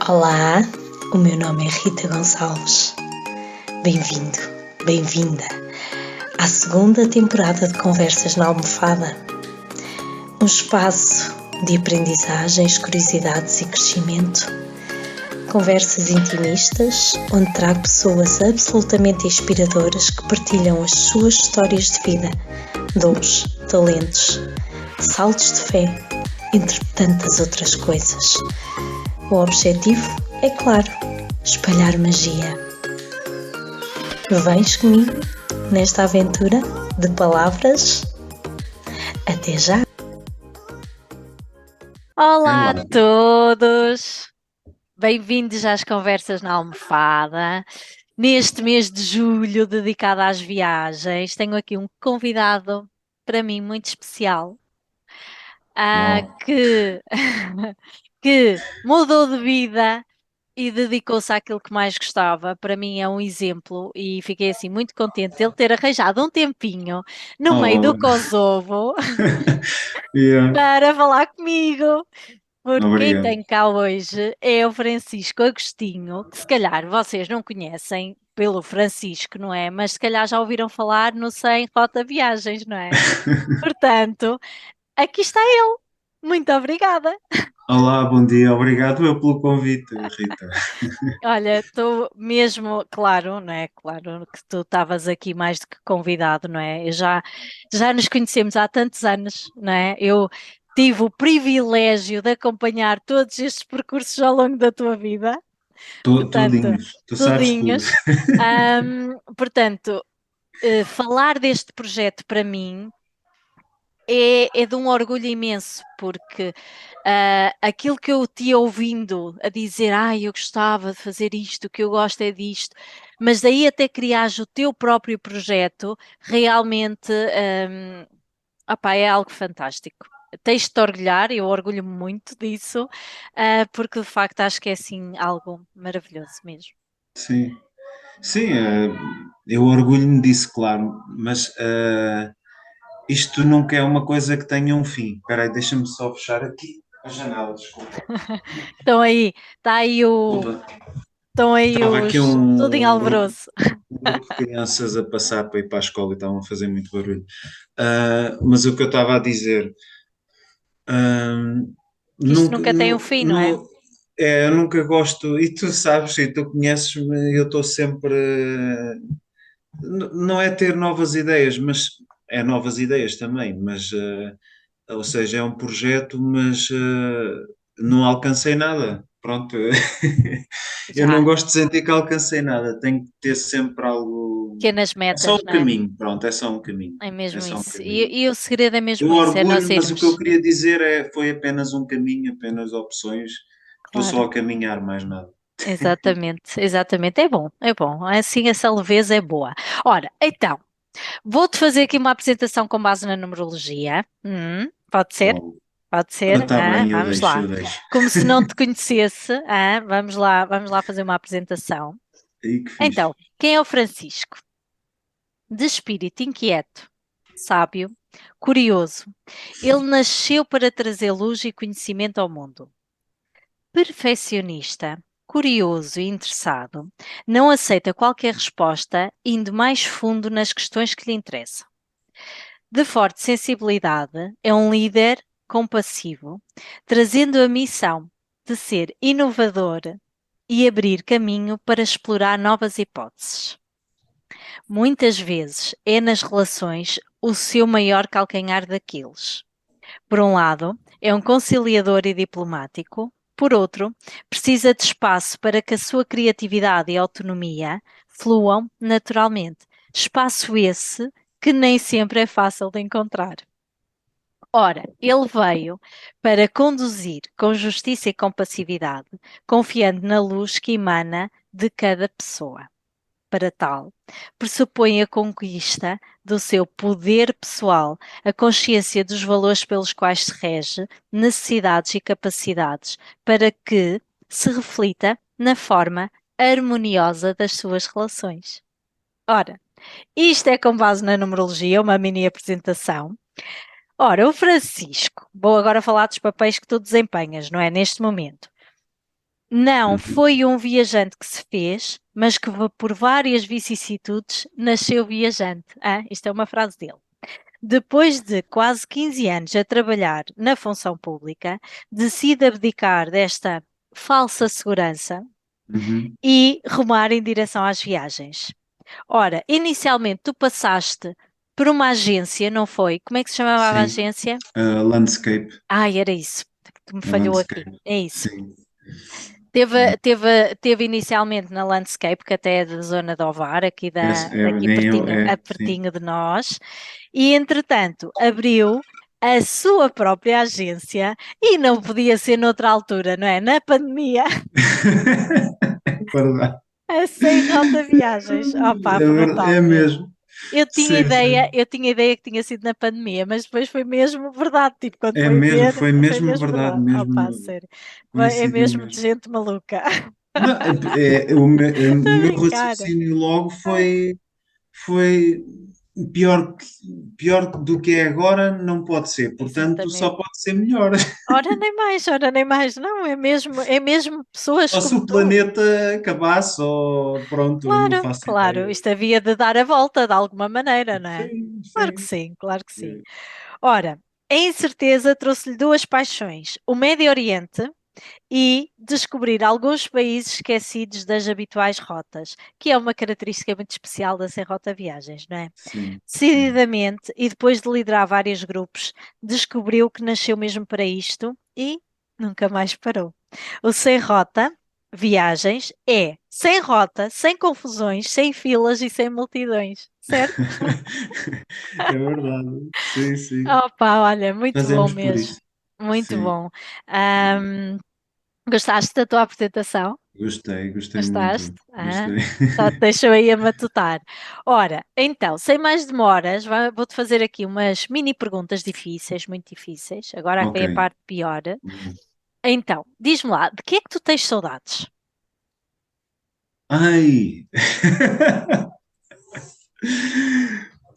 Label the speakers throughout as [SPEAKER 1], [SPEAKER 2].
[SPEAKER 1] Olá, o meu nome é Rita Gonçalves. Bem-vindo, bem-vinda à segunda temporada de Conversas na Almofada. Um espaço de aprendizagens, curiosidades e crescimento. Conversas intimistas, onde trago pessoas absolutamente inspiradoras que partilham as suas histórias de vida, dons, talentos, saltos de fé, entre tantas outras coisas. O objetivo é, claro, espalhar magia. Vens comigo nesta aventura de palavras? Até já!
[SPEAKER 2] Olá a todos! Bem-vindos às Conversas na Almofada. Neste mês de julho, dedicado às viagens, tenho aqui um convidado para mim muito especial, que, que mudou de vida e dedicou-se àquilo que mais gostava. Para mim é um exemplo e fiquei assim muito contente de ele ter arranjado um tempinho no meio do
[SPEAKER 3] Oh,
[SPEAKER 2] Kosovo
[SPEAKER 3] yeah.
[SPEAKER 2] para falar comigo. Porque quem
[SPEAKER 3] Obrigado.
[SPEAKER 2] tem cá hoje é o Francisco Agostinho, que se calhar vocês não conhecem pelo Francisco, não é? Mas se calhar já ouviram falar no Sem Rota Viagens, não é? Portanto, aqui está ele. Muito obrigada.
[SPEAKER 3] Olá, bom dia. Obrigado eu pelo convite, Rita.
[SPEAKER 2] Olha, estou mesmo, claro, não é? Claro que tu estavas aqui mais do que convidado, não é? Já nos conhecemos há tantos anos, não é? Eu tive o privilégio de acompanhar todos estes percursos ao longo da tua vida. Portanto,
[SPEAKER 3] Tudinhos, tu sabes tudo.
[SPEAKER 2] tudinhos. Portanto, falar deste projeto para mim é de um orgulho imenso, porque aquilo que eu te ia ouvindo a dizer, eu gostava de fazer isto, o que eu gosto é disto, mas daí até criares o teu próprio projeto, realmente, opá, é algo fantástico. Tens de te orgulhar, eu orgulho-me muito disso, porque de facto acho que é assim algo maravilhoso mesmo.
[SPEAKER 3] Sim, sim, eu orgulho-me disso, claro, mas isto nunca é uma coisa que tenha um fim. Espera aí, deixa-me só fechar aqui a janela, desculpa.
[SPEAKER 2] Estão aí, está aí o,
[SPEAKER 3] Desculpa.
[SPEAKER 2] estão aí
[SPEAKER 3] Estava aqui
[SPEAKER 2] os, tudo em alvoroço.
[SPEAKER 3] um grupo de crianças a passar para ir para a escola e estavam a fazer muito barulho. Mas o que eu estava a dizer. Ahm,
[SPEAKER 2] Que isto
[SPEAKER 3] nunca,
[SPEAKER 2] nunca tem um fim, não é?
[SPEAKER 3] eu nunca gosto, e tu sabes, e tu conheces-me, eu estou sempre. Não é ter novas ideias, mas é novas ideias também, mas, ou seja, é um projeto, mas não alcancei nada. Pronto, eu não
[SPEAKER 2] Já,
[SPEAKER 3] gosto de sentir que alcancei nada, tenho que ter sempre algo.
[SPEAKER 2] pequenas
[SPEAKER 3] É só
[SPEAKER 2] metas,
[SPEAKER 3] um
[SPEAKER 2] não é?
[SPEAKER 3] caminho, pronto, é só um caminho.
[SPEAKER 2] É
[SPEAKER 3] É
[SPEAKER 2] mesmo
[SPEAKER 3] só um
[SPEAKER 2] isso.
[SPEAKER 3] caminho.
[SPEAKER 2] E o segredo é
[SPEAKER 3] Eu
[SPEAKER 2] mesmo isso, é nós
[SPEAKER 3] orgulho, mas o que eu
[SPEAKER 2] irmos.
[SPEAKER 3] queria dizer foi apenas um caminho, apenas opções. Estou só
[SPEAKER 2] Claro,
[SPEAKER 3] a caminhar, mais nada.
[SPEAKER 2] exatamente, exatamente. É bom, é bom. Assim essa leveza é boa. Ora, então, vou-te fazer aqui uma apresentação com base na numerologia. Pode ser?
[SPEAKER 3] Oh,
[SPEAKER 2] Pode ser?
[SPEAKER 3] está bem, eu
[SPEAKER 2] Vamos
[SPEAKER 3] deixo,
[SPEAKER 2] lá.
[SPEAKER 3] eu deixo.
[SPEAKER 2] Como se não te conhecesse, vamos lá fazer uma apresentação.
[SPEAKER 3] E que fixe.
[SPEAKER 2] Então, quem é o Francisco? De espírito inquieto, sábio, curioso, ele nasceu para trazer luz e conhecimento ao mundo. Perfeccionista, curioso e interessado, não aceita qualquer resposta, indo mais fundo nas questões que lhe interessam. De forte sensibilidade, é um líder compassivo, trazendo a missão de ser inovador e abrir caminho para explorar novas hipóteses. Muitas vezes é nas relações o seu maior calcanhar daqueles. Por um lado, é um conciliador e diplomático, por outro, precisa de espaço para que a sua criatividade e autonomia fluam naturalmente. Espaço esse que nem sempre é fácil de encontrar. Ora, ele veio para conduzir com justiça e compassividade, confiando na luz que emana de cada pessoa. Para tal, pressupõe a conquista do seu poder pessoal, a consciência dos valores pelos quais se rege, necessidades e capacidades, para que se reflita na forma harmoniosa das suas relações. Ora, isto é com base na numerologia, uma mini apresentação. Ora, o Francisco, vou agora falar dos papéis que tu desempenhas, não é? Neste momento. Não,
[SPEAKER 3] Uhum.
[SPEAKER 2] foi um viajante que se fez, mas que por várias vicissitudes nasceu viajante. Ah, isto é uma frase dele. Depois de quase 15 anos a trabalhar na função pública, decide abdicar desta falsa segurança
[SPEAKER 3] Uhum.
[SPEAKER 2] e rumar em direção às viagens. Ora, inicialmente tu passaste por uma agência, não foi? Como é que se chamava a
[SPEAKER 3] Sim.
[SPEAKER 2] agência?
[SPEAKER 3] Landscape.
[SPEAKER 2] Ai, era isso que me
[SPEAKER 3] A
[SPEAKER 2] falhou aqui.
[SPEAKER 3] Landscape.
[SPEAKER 2] É isso.
[SPEAKER 3] Sim.
[SPEAKER 2] Teve inicialmente na Landscape, que até é da zona de Ovar, daqui pertinho,
[SPEAKER 3] Sim.
[SPEAKER 2] pertinho de nós, e entretanto abriu a sua própria agência e não podia ser noutra altura, não é? Na pandemia,
[SPEAKER 3] É verdade.
[SPEAKER 2] a Sem Rota Viagens. Opa, brutal
[SPEAKER 3] É
[SPEAKER 2] mesmo.
[SPEAKER 3] mesmo. Sim, sim.
[SPEAKER 2] Eu tinha ideia que tinha sido na pandemia, mas depois foi mesmo verdade. Tipo, quando
[SPEAKER 3] É
[SPEAKER 2] foi
[SPEAKER 3] mesmo,
[SPEAKER 2] ver,
[SPEAKER 3] foi
[SPEAKER 2] foi
[SPEAKER 3] mesmo
[SPEAKER 2] mesmo
[SPEAKER 3] verdade,
[SPEAKER 2] verdade. Opa,
[SPEAKER 3] mesmo
[SPEAKER 2] sério. É
[SPEAKER 3] coincidiu
[SPEAKER 2] mesmo de
[SPEAKER 3] mesmo.
[SPEAKER 2] gente maluca.
[SPEAKER 3] Não,
[SPEAKER 2] Estou
[SPEAKER 3] o
[SPEAKER 2] a
[SPEAKER 3] meu
[SPEAKER 2] brincar.
[SPEAKER 3] raciocínio logo foi pior, pior do que é agora, não pode ser. Portanto, só
[SPEAKER 2] Exatamente.
[SPEAKER 3] pode ser melhor.
[SPEAKER 2] Ora nem mais, não, é mesmo pessoas
[SPEAKER 3] Só se
[SPEAKER 2] como
[SPEAKER 3] o
[SPEAKER 2] tu.
[SPEAKER 3] planeta acabasse, ou pronto, eu não
[SPEAKER 2] Claro,
[SPEAKER 3] faço
[SPEAKER 2] claro,
[SPEAKER 3] ideia.
[SPEAKER 2] isto havia de dar a volta de alguma maneira, não é?
[SPEAKER 3] Sim,
[SPEAKER 2] Claro que
[SPEAKER 3] sim.
[SPEAKER 2] sim, claro que sim.
[SPEAKER 3] É.
[SPEAKER 2] Ora, a incerteza trouxe-lhe duas paixões: o Médio Oriente e descobrir alguns países esquecidos das habituais rotas, que é uma característica muito especial da Sem Rota Viagens, não é?
[SPEAKER 3] Sim, sim.
[SPEAKER 2] Decididamente, e depois de liderar vários grupos, descobriu que nasceu mesmo para isto e nunca mais parou. O Sem Rota Viagens é sem rota, sem confusões, sem filas e sem multidões, certo?
[SPEAKER 3] É verdade. Sim, sim.
[SPEAKER 2] Opa, olha, muito bom
[SPEAKER 3] Fazemos por
[SPEAKER 2] mesmo,
[SPEAKER 3] isso.
[SPEAKER 2] muito
[SPEAKER 3] Sim.
[SPEAKER 2] bom. Ahm, Gostaste da tua apresentação?
[SPEAKER 3] Gostei
[SPEAKER 2] Gostaste?
[SPEAKER 3] muito.
[SPEAKER 2] Ah,
[SPEAKER 3] Gostei.
[SPEAKER 2] já te deixou aí a matutar. Ora, então, sem mais demoras, vou-te fazer aqui umas mini perguntas difíceis, muito difíceis. Agora é que
[SPEAKER 3] Ok.
[SPEAKER 2] vem a parte pior.
[SPEAKER 3] Hum.
[SPEAKER 2] Então, diz-me lá, de que é que tu tens saudades?
[SPEAKER 3] Ai!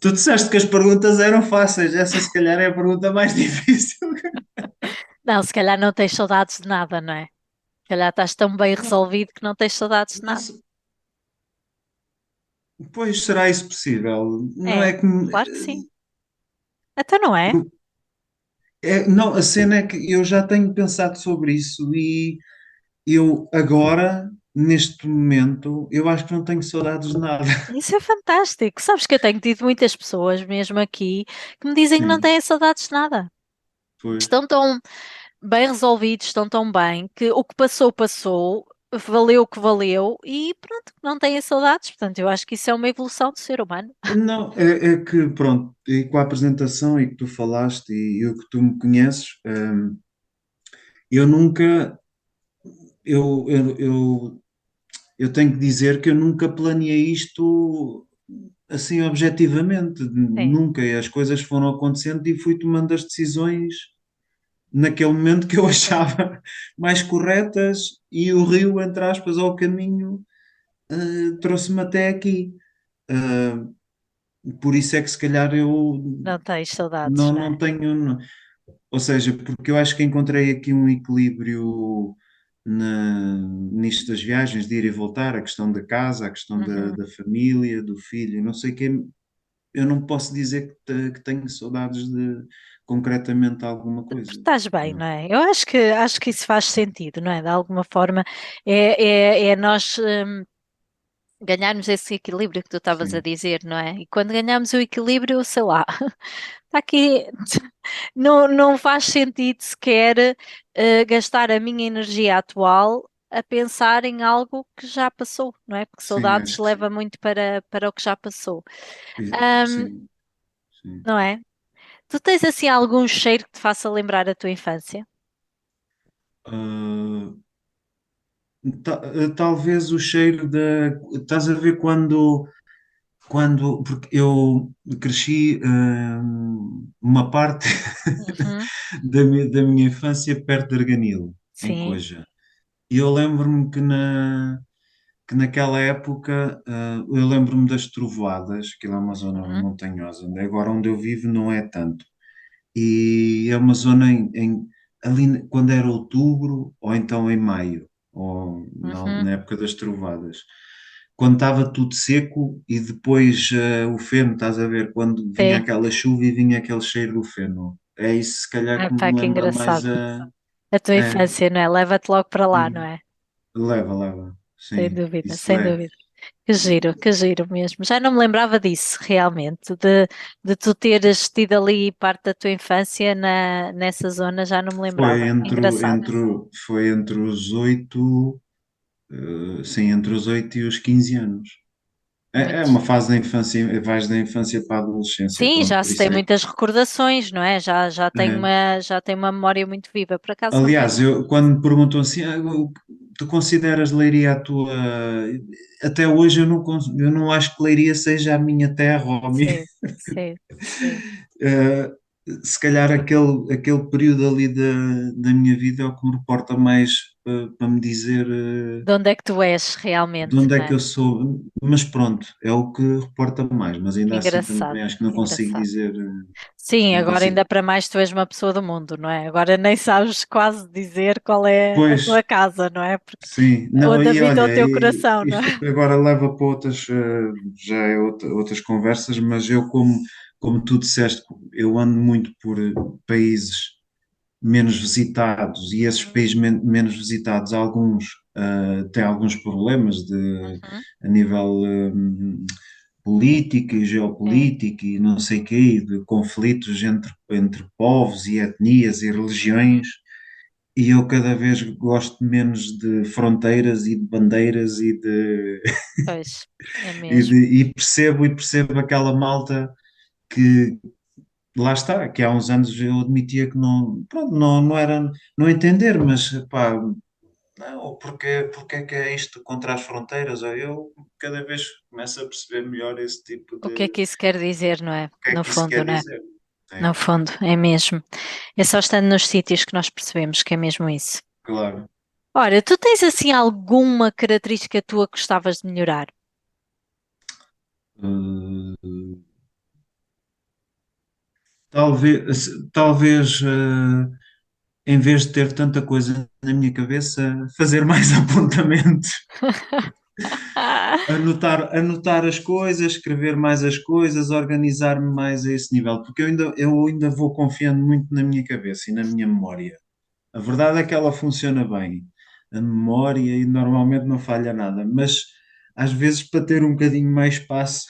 [SPEAKER 3] Tu disseste que as perguntas eram fáceis. Essa, se calhar, é a pergunta mais difícil.
[SPEAKER 2] Não, se calhar não tens saudades de nada, não é? Se calhar estás tão bem
[SPEAKER 3] Não,
[SPEAKER 2] resolvido que não tens saudades de
[SPEAKER 3] não
[SPEAKER 2] nada.
[SPEAKER 3] se- Pois será isso possível? Não é
[SPEAKER 2] É,
[SPEAKER 3] que.
[SPEAKER 2] claro que sim. Então não é?
[SPEAKER 3] Não, a cena é que eu já tenho pensado sobre isso e eu agora, neste momento, eu acho que não tenho saudades de nada.
[SPEAKER 2] Isso é fantástico. Sabes que eu tenho tido muitas pessoas, mesmo aqui, que me dizem que não
[SPEAKER 3] Sim,
[SPEAKER 2] têm saudades de nada.
[SPEAKER 3] pois.
[SPEAKER 2] Estão tão bem resolvidos, estão tão bem que o que passou, passou, valeu o que valeu e pronto, não têm saudades. Portanto, eu acho que isso é uma evolução do ser humano.
[SPEAKER 3] Não, é que pronto, e com a apresentação e que tu falaste e o que tu me conheces, eu nunca, eu, eu, eu, eu tenho que dizer que eu nunca planeei isto assim objetivamente,
[SPEAKER 2] Sim.
[SPEAKER 3] nunca. E as coisas foram acontecendo e fui tomando as decisões naquele momento que eu achava mais corretas e o rio, entre aspas, ao caminho, trouxe-me até aqui. Eh, por isso é que se calhar eu
[SPEAKER 2] Não tens saudades,
[SPEAKER 3] não,
[SPEAKER 2] não
[SPEAKER 3] não
[SPEAKER 2] é?
[SPEAKER 3] tenho. Ou seja, porque eu acho que encontrei aqui um equilíbrio nisto das viagens, de ir e voltar, a questão da casa, a questão
[SPEAKER 2] Uhum.
[SPEAKER 3] da família, do filho, não sei o quê. Eu não posso dizer que tenho saudades de concretamente alguma
[SPEAKER 2] Porque
[SPEAKER 3] coisa.
[SPEAKER 2] estás bem,
[SPEAKER 3] Não.
[SPEAKER 2] não é? Eu acho que isso faz sentido, não é? De alguma forma, é nós ganharmos esse equilíbrio que tu estavas a
[SPEAKER 3] Sim,
[SPEAKER 2] dizer, não é? E quando ganhamos o equilíbrio, sei lá, está aqui, não faz sentido sequer gastar a minha energia atual a pensar em algo que já passou, não é? Porque
[SPEAKER 3] sim,
[SPEAKER 2] saudades
[SPEAKER 3] acho que sim.
[SPEAKER 2] leva muito para o que já passou. Ahm,
[SPEAKER 3] Sim, sim.
[SPEAKER 2] não é? Tu tens assim algum cheiro que te faça lembrar a tua infância?
[SPEAKER 3] Ah, talvez o cheiro da. Estás a ver quando. Porque eu cresci uma parte
[SPEAKER 2] Uhum.
[SPEAKER 3] da minha infância perto de Arganil, em
[SPEAKER 2] Sim.
[SPEAKER 3] Coja. E eu lembro-me que naquela época, eu lembro-me das trovoadas, que lá é uma zona
[SPEAKER 2] Uhum.
[SPEAKER 3] montanhosa, agora onde eu vivo não é tanto. E é uma zona ali quando era outubro ou então em maio, ou
[SPEAKER 2] Uhum.
[SPEAKER 3] na época das trovadas. Quando estava tudo seco e depois o feno, estás a ver, quando vinha
[SPEAKER 2] Sim.
[SPEAKER 3] aquela chuva e vinha aquele cheiro do feno. É isso, se calhar,
[SPEAKER 2] Ah,
[SPEAKER 3] que
[SPEAKER 2] pá,
[SPEAKER 3] me
[SPEAKER 2] que
[SPEAKER 3] lembra mais
[SPEAKER 2] engraçado.
[SPEAKER 3] a.
[SPEAKER 2] A tua
[SPEAKER 3] É,
[SPEAKER 2] infância, não é? Leva-te logo para lá, não
[SPEAKER 3] sim,
[SPEAKER 2] é?
[SPEAKER 3] leva, leva,
[SPEAKER 2] Sem
[SPEAKER 3] sim,
[SPEAKER 2] dúvida,
[SPEAKER 3] isso
[SPEAKER 2] sem
[SPEAKER 3] é.
[SPEAKER 2] dúvida. Que giro mesmo. Já não me lembrava disso, realmente, de tu teres tido ali parte da tua infância nessa zona, já não me
[SPEAKER 3] Foi
[SPEAKER 2] lembrava. Engraçado.
[SPEAKER 3] foi entre os 8, sim, entre os 8 e os 15 anos. É
[SPEAKER 2] Muito.
[SPEAKER 3] uma fase da infância, vais da infância para a adolescência,
[SPEAKER 2] Sim,
[SPEAKER 3] pronto,
[SPEAKER 2] já
[SPEAKER 3] por
[SPEAKER 2] se tem
[SPEAKER 3] isso é.
[SPEAKER 2] muitas recordações, não é?
[SPEAKER 3] É.
[SPEAKER 2] Já tem uma memória muito viva. Por acaso não tenho.
[SPEAKER 3] Aliás, quando me perguntam assim, tu consideras Leiria a tua. Até hoje eu não acho que Leiria seja a minha terra ou a minha.
[SPEAKER 2] Sim, sim, sim.
[SPEAKER 3] Eh, Se calhar aquele período ali da minha vida é o que me reporta mais para me dizer
[SPEAKER 2] De onde é que tu és
[SPEAKER 3] de
[SPEAKER 2] realmente,
[SPEAKER 3] onde é
[SPEAKER 2] não
[SPEAKER 3] que
[SPEAKER 2] é?
[SPEAKER 3] eu sou. Mas pronto, é o que reporta mais, mas
[SPEAKER 2] Que
[SPEAKER 3] ainda assim
[SPEAKER 2] engraçado,
[SPEAKER 3] também acho que não
[SPEAKER 2] que
[SPEAKER 3] consigo
[SPEAKER 2] engraçado.
[SPEAKER 3] dizer.
[SPEAKER 2] Sim,
[SPEAKER 3] Não
[SPEAKER 2] agora ainda
[SPEAKER 3] consigo.
[SPEAKER 2] para mais tu és uma pessoa do mundo, não é? Agora nem sabes quase dizer qual é a tua
[SPEAKER 3] Pois,
[SPEAKER 2] casa, não é? Porque
[SPEAKER 3] sim, não,
[SPEAKER 2] onde
[SPEAKER 3] e
[SPEAKER 2] habita o
[SPEAKER 3] olha,
[SPEAKER 2] teu coração, não
[SPEAKER 3] isto
[SPEAKER 2] é?
[SPEAKER 3] agora leva para outras, já é outras conversas, mas eu, como tu disseste, eu ando muito por países menos visitados e esses
[SPEAKER 2] Uhum,
[SPEAKER 3] países menos visitados, alguns têm alguns problemas
[SPEAKER 2] uhum,
[SPEAKER 3] a nível político e
[SPEAKER 2] sim,
[SPEAKER 3] geopolítico e não sei quê, de conflitos entre povos e etnias e
[SPEAKER 2] uhum,
[SPEAKER 3] religiões. E eu cada vez gosto menos de fronteiras e de bandeiras
[SPEAKER 2] pois, é mesmo.
[SPEAKER 3] e percebo aquela malta que lá está, que há uns anos eu admitia que não, pronto, não era não entender, mas pá, não, porque é que é isto contra as fronteiras? Eu cada vez começo a perceber melhor esse tipo
[SPEAKER 2] O que é
[SPEAKER 3] de
[SPEAKER 2] que isso quer dizer, não é?
[SPEAKER 3] o que é
[SPEAKER 2] No
[SPEAKER 3] que isso
[SPEAKER 2] fundo,
[SPEAKER 3] quer
[SPEAKER 2] não é?
[SPEAKER 3] dizer. É,
[SPEAKER 2] No fundo, é mesmo. É só estando nos sítios que nós percebemos que é mesmo isso.
[SPEAKER 3] claro.
[SPEAKER 2] Ora, tu tens assim alguma característica tua que gostavas de melhorar?
[SPEAKER 3] Uh, talvez em vez de ter tanta coisa na minha cabeça, fazer mais apontamentos, anotar as coisas, escrever mais as coisas, organizar-me mais a esse nível, porque eu ainda vou confiando muito na minha cabeça e na minha memória. A verdade é que ela funciona bem, a memória, e normalmente não falha nada, mas às vezes para ter um bocadinho mais espaço,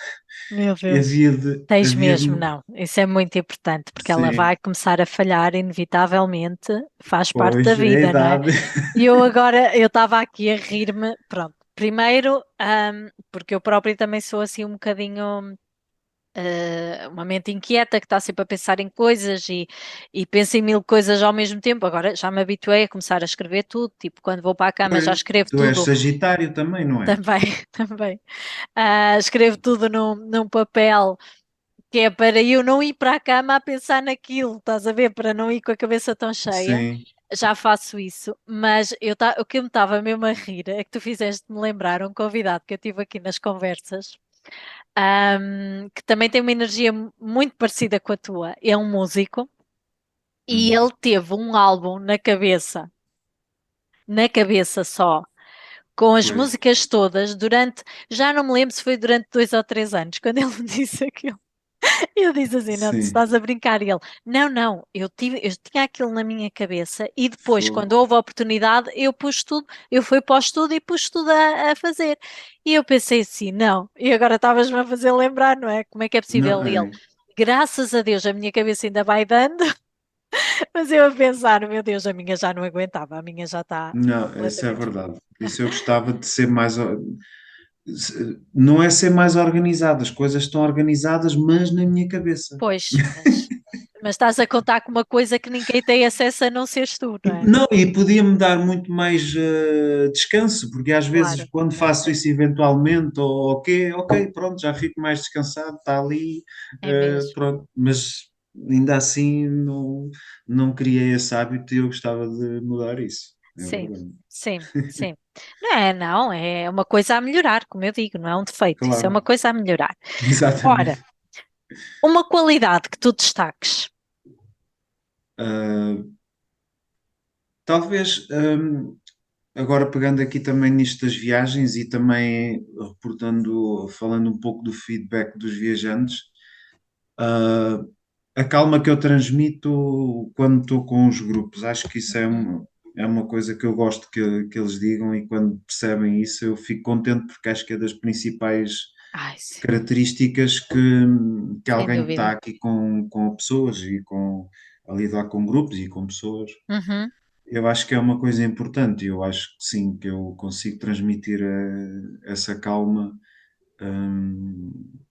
[SPEAKER 2] Meu Deus.
[SPEAKER 3] havia de,
[SPEAKER 2] Tens
[SPEAKER 3] havia
[SPEAKER 2] mesmo,
[SPEAKER 3] de,
[SPEAKER 2] não. Isso é muito importante, porque ela
[SPEAKER 3] sim,
[SPEAKER 2] vai começar a falhar, inevitavelmente, faz parte da
[SPEAKER 3] pois, é a
[SPEAKER 2] vida, não é?
[SPEAKER 3] idade.
[SPEAKER 2] E eu agora, eu estava aqui a rir-me, pronto. Primeiro, porque eu própria também sou assim um bocadinho, uma mente inquieta que está sempre a pensar em coisas e pensa em mil coisas ao mesmo tempo. Agora já me habituei a começar a escrever tudo, tipo, quando vou para a cama já
[SPEAKER 3] Pois,
[SPEAKER 2] escrevo
[SPEAKER 3] tu és
[SPEAKER 2] tudo
[SPEAKER 3] Sagitário também, não é?
[SPEAKER 2] também, também. Escrevo tudo num papel que é para eu não ir para a cama a pensar naquilo, estás a ver? Para não ir com a cabeça tão cheia.
[SPEAKER 3] Sim,
[SPEAKER 2] Já faço isso, mas o que me estava mesmo a rir é que tu fizeste-me lembrar um convidado que eu tive aqui nas conversas, que também tem uma energia muito parecida com a tua. É um músico e
[SPEAKER 3] hum,
[SPEAKER 2] ele teve um álbum na cabeça só, com as
[SPEAKER 3] pois,
[SPEAKER 2] músicas todas durante, já não me lembro se foi durante 2 ou 3 anos, quando ele me disse aquilo. Eu disse assim, não, tu
[SPEAKER 3] sim,
[SPEAKER 2] estás a brincar. E ele, não, não, eu tinha aquilo na minha cabeça e depois, quando
[SPEAKER 3] fogo,
[SPEAKER 2] houve a oportunidade, eu pus tudo, eu fui para o estúdio e pus tudo a fazer. E eu pensei assim, não, e agora estavas-me a fazer lembrar, não é? Como é que é
[SPEAKER 3] não
[SPEAKER 2] possível? E ele,
[SPEAKER 3] é?
[SPEAKER 2] graças a Deus, a minha cabeça ainda vai dando, mas eu a pensar, meu Deus, a minha já não aguentava, a minha já está
[SPEAKER 3] Não, isso é
[SPEAKER 2] completamente.
[SPEAKER 3] verdade. Isso eu gostava de ser mais. Não é ser mais organizado, as coisas estão organizadas, mas na minha cabeça.
[SPEAKER 2] Pois, mas estás a contar com uma coisa que ninguém tem acesso a não seres tu, não é?
[SPEAKER 3] Não, e podia-me dar muito mais descanso, porque às vezes
[SPEAKER 2] Claro,
[SPEAKER 3] quando faço isso eventualmente, ou ok, pronto, já fico mais descansado, está ali,
[SPEAKER 2] é mesmo.
[SPEAKER 3] pronto, mas ainda assim não criei esse hábito e eu gostava de mudar isso, é
[SPEAKER 2] Sim,
[SPEAKER 3] verdade.
[SPEAKER 2] sim, sim. Não, é uma coisa a melhorar, como eu digo, não é um defeito, isso é uma
[SPEAKER 3] Claro,
[SPEAKER 2] coisa a melhorar. Ora,
[SPEAKER 3] exatamente.
[SPEAKER 2] uma qualidade que tu destaques.
[SPEAKER 3] Ah, talvez agora pegando aqui também nisto das viagens e também reportando, falando um pouco do feedback dos viajantes, ah, a calma que eu transmito quando estou com os grupos, acho que isso
[SPEAKER 2] Uhum.
[SPEAKER 3] é uma coisa que eu gosto que eles digam e quando percebem isso eu fico contente porque acho que é das principais
[SPEAKER 2] Ai, sim,
[SPEAKER 3] características que
[SPEAKER 2] sem
[SPEAKER 3] alguém que está
[SPEAKER 2] dúvida.
[SPEAKER 3] aqui com pessoas e a lidar com grupos e com pessoas.
[SPEAKER 2] Uhum.
[SPEAKER 3] Eu acho que é uma coisa importante, eu acho que sim, que eu consigo transmitir essa calma,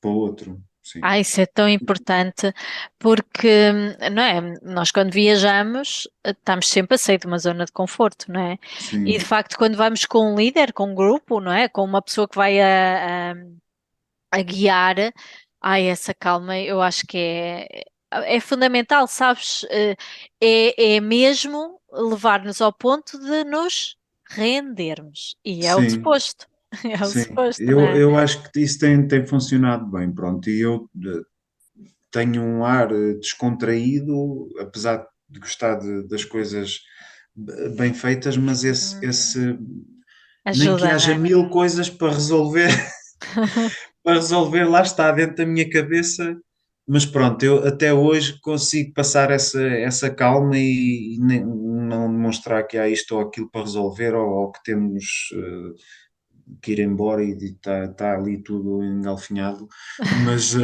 [SPEAKER 3] para o outro, sim,
[SPEAKER 2] Ah, isso é tão importante porque, não é? Nós quando viajamos, estamos sempre a sair de uma zona de conforto, não é? E de
[SPEAKER 3] sim,
[SPEAKER 2] facto, quando vamos com um líder, com um grupo, não é? Com uma pessoa que vai a guiar, ai, essa calma, eu acho que é fundamental, sabes? É mesmo levar-nos ao ponto de nos rendermos. E é o
[SPEAKER 3] sim,
[SPEAKER 2] suposto. É o
[SPEAKER 3] sim.
[SPEAKER 2] suposto, não é?
[SPEAKER 3] Eu acho que isso tem funcionado bem, pronto, e eu tenho um ar descontraído, apesar de gostar das coisas bem feitas, mas
[SPEAKER 2] Uhum.
[SPEAKER 3] nem que
[SPEAKER 2] Ajuda, não
[SPEAKER 3] haja
[SPEAKER 2] é?
[SPEAKER 3] mil coisas para resolver, para resolver, lá está, dentro da minha cabeça. Mas pronto, eu até hoje consigo passar essa calma e não demonstrar que há isto ou aquilo para resolver ou que temos que ir embora e está ali tudo engalfinhado. Mas,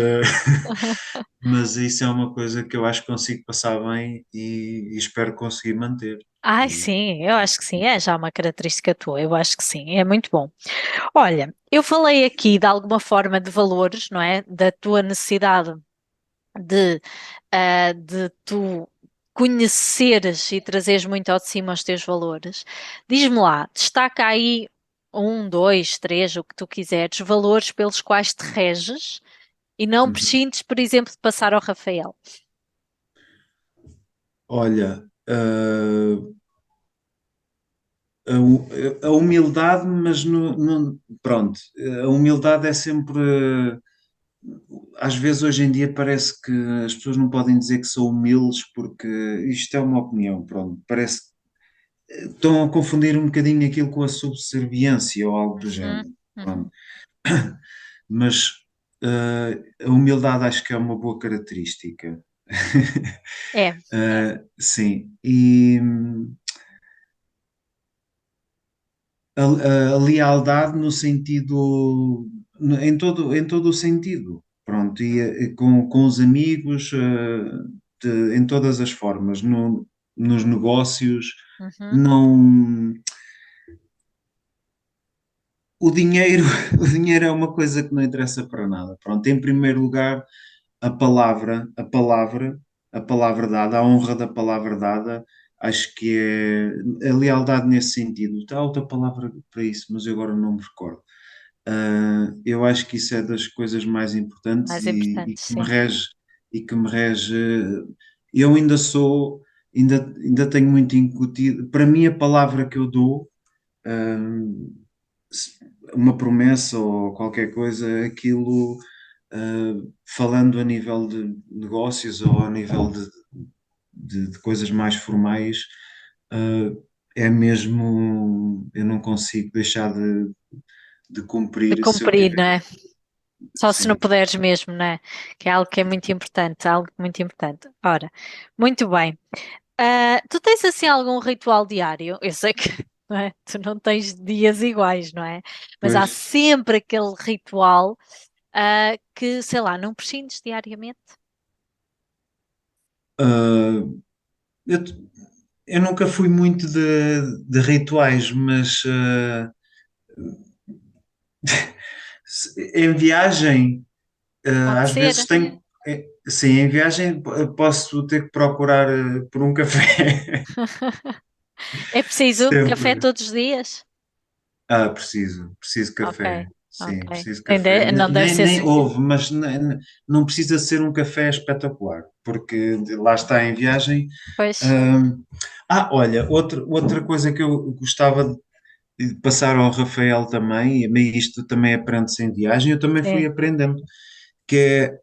[SPEAKER 3] mas isso é uma coisa que eu acho que consigo passar bem e espero conseguir manter.
[SPEAKER 2] Ai,
[SPEAKER 3] E,
[SPEAKER 2] sim, eu acho que sim, é já uma característica tua, eu acho que sim, é muito bom. Olha, eu falei aqui de alguma forma de valores, não é? Da tua necessidade de tu conheceres e trazeres muito ao de cima os teus valores. Diz-me lá, destaca aí um, dois, três, o que tu quiseres, valores pelos quais te reges e não
[SPEAKER 3] uhum.
[SPEAKER 2] prescindes, por exemplo, de passar ao Rafael.
[SPEAKER 3] Olha, a humildade, mas pronto, a humildade é sempre. Às vezes hoje em dia parece que as pessoas não podem dizer que são humildes porque isto é uma opinião, pronto, parece que estão a confundir um bocadinho aquilo com a subserviência ou algo do
[SPEAKER 2] Uhum,
[SPEAKER 3] género.
[SPEAKER 2] uhum.
[SPEAKER 3] Pronto. Mas a humildade acho que é uma boa característica.
[SPEAKER 2] É,
[SPEAKER 3] Sim, e a lealdade no sentido, em todo o sentido, pronto, com os amigos, em todas as formas, nos negócios,
[SPEAKER 2] uhum.
[SPEAKER 3] não, o dinheiro, o dinheiro é uma coisa que não interessa para nada, pronto, em primeiro lugar, a palavra, a palavra, a palavra dada, a honra da palavra dada, acho que é a lealdade nesse sentido. Há outra palavra para isso, mas eu agora não me recordo. Eu acho que isso é das coisas mais importantes
[SPEAKER 2] Mais importante,
[SPEAKER 3] e que me
[SPEAKER 2] sim.
[SPEAKER 3] rege, e que me rege. Eu ainda sou, ainda tenho muito incutido. Para mim, a palavra que eu dou, uh, uma promessa ou qualquer coisa, aquilo, falando a nível de negócios ou a nível de coisas mais formais, é mesmo, eu não consigo deixar de
[SPEAKER 2] De
[SPEAKER 3] cumprir se eu
[SPEAKER 2] cumprir,
[SPEAKER 3] tiver.
[SPEAKER 2] não é? Só se não
[SPEAKER 3] Sim.
[SPEAKER 2] puderes mesmo, não é? Que é algo que é muito importante, algo muito importante. Ora, muito bem. Tu tens assim algum ritual diário? Eu sei que não é? Tu não tens dias iguais, não é? Mas há
[SPEAKER 3] Pois,
[SPEAKER 2] sempre aquele ritual, que, sei lá, não prescindes diariamente.
[SPEAKER 3] ah, eu, eu nunca fui muito de rituais, mas em viagem,
[SPEAKER 2] Pode
[SPEAKER 3] às vezes
[SPEAKER 2] ser.
[SPEAKER 3] tenho. Sim, em viagem posso ter que procurar por um café.
[SPEAKER 2] É preciso café
[SPEAKER 3] Sempre.
[SPEAKER 2] todos os dias?
[SPEAKER 3] Preciso
[SPEAKER 2] Ok,
[SPEAKER 3] café. Sim,
[SPEAKER 2] ok.
[SPEAKER 3] preciso café.
[SPEAKER 2] Não deve ser.
[SPEAKER 3] Nem houve, mas não precisa ser um café espetacular, porque lá está em viagem.
[SPEAKER 2] Pois,
[SPEAKER 3] hum, olha, outra coisa que eu gostava de passar ao Rafael também, e isto também aprende-se em viagem, eu também fui
[SPEAKER 2] sim,
[SPEAKER 3] aprendendo, que é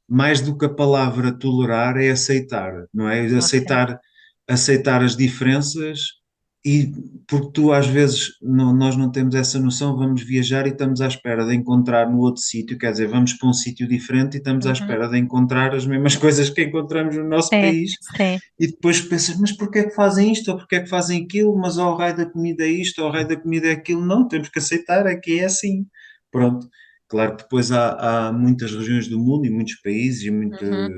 [SPEAKER 3] mais do que a palavra tolerar, é aceitar, não é?
[SPEAKER 2] ok.
[SPEAKER 3] Aceitar as diferenças E porque tu às vezes nós não temos essa noção, vamos viajar e estamos à espera de encontrar no outro sítio, quer dizer, vamos para um sítio diferente e estamos à
[SPEAKER 2] Uhum.
[SPEAKER 3] espera de encontrar as mesmas coisas que encontramos no nosso
[SPEAKER 2] Sim,
[SPEAKER 3] país
[SPEAKER 2] sim.
[SPEAKER 3] e depois pensas, mas porquê é que fazem isto ou porquê é que fazem aquilo, mas ao raio da comida é isto, ao raio da comida é aquilo, não, temos que aceitar, é que é assim. Pronto. Claro que depois há muitas regiões do mundo e muitos países e
[SPEAKER 2] Uhum.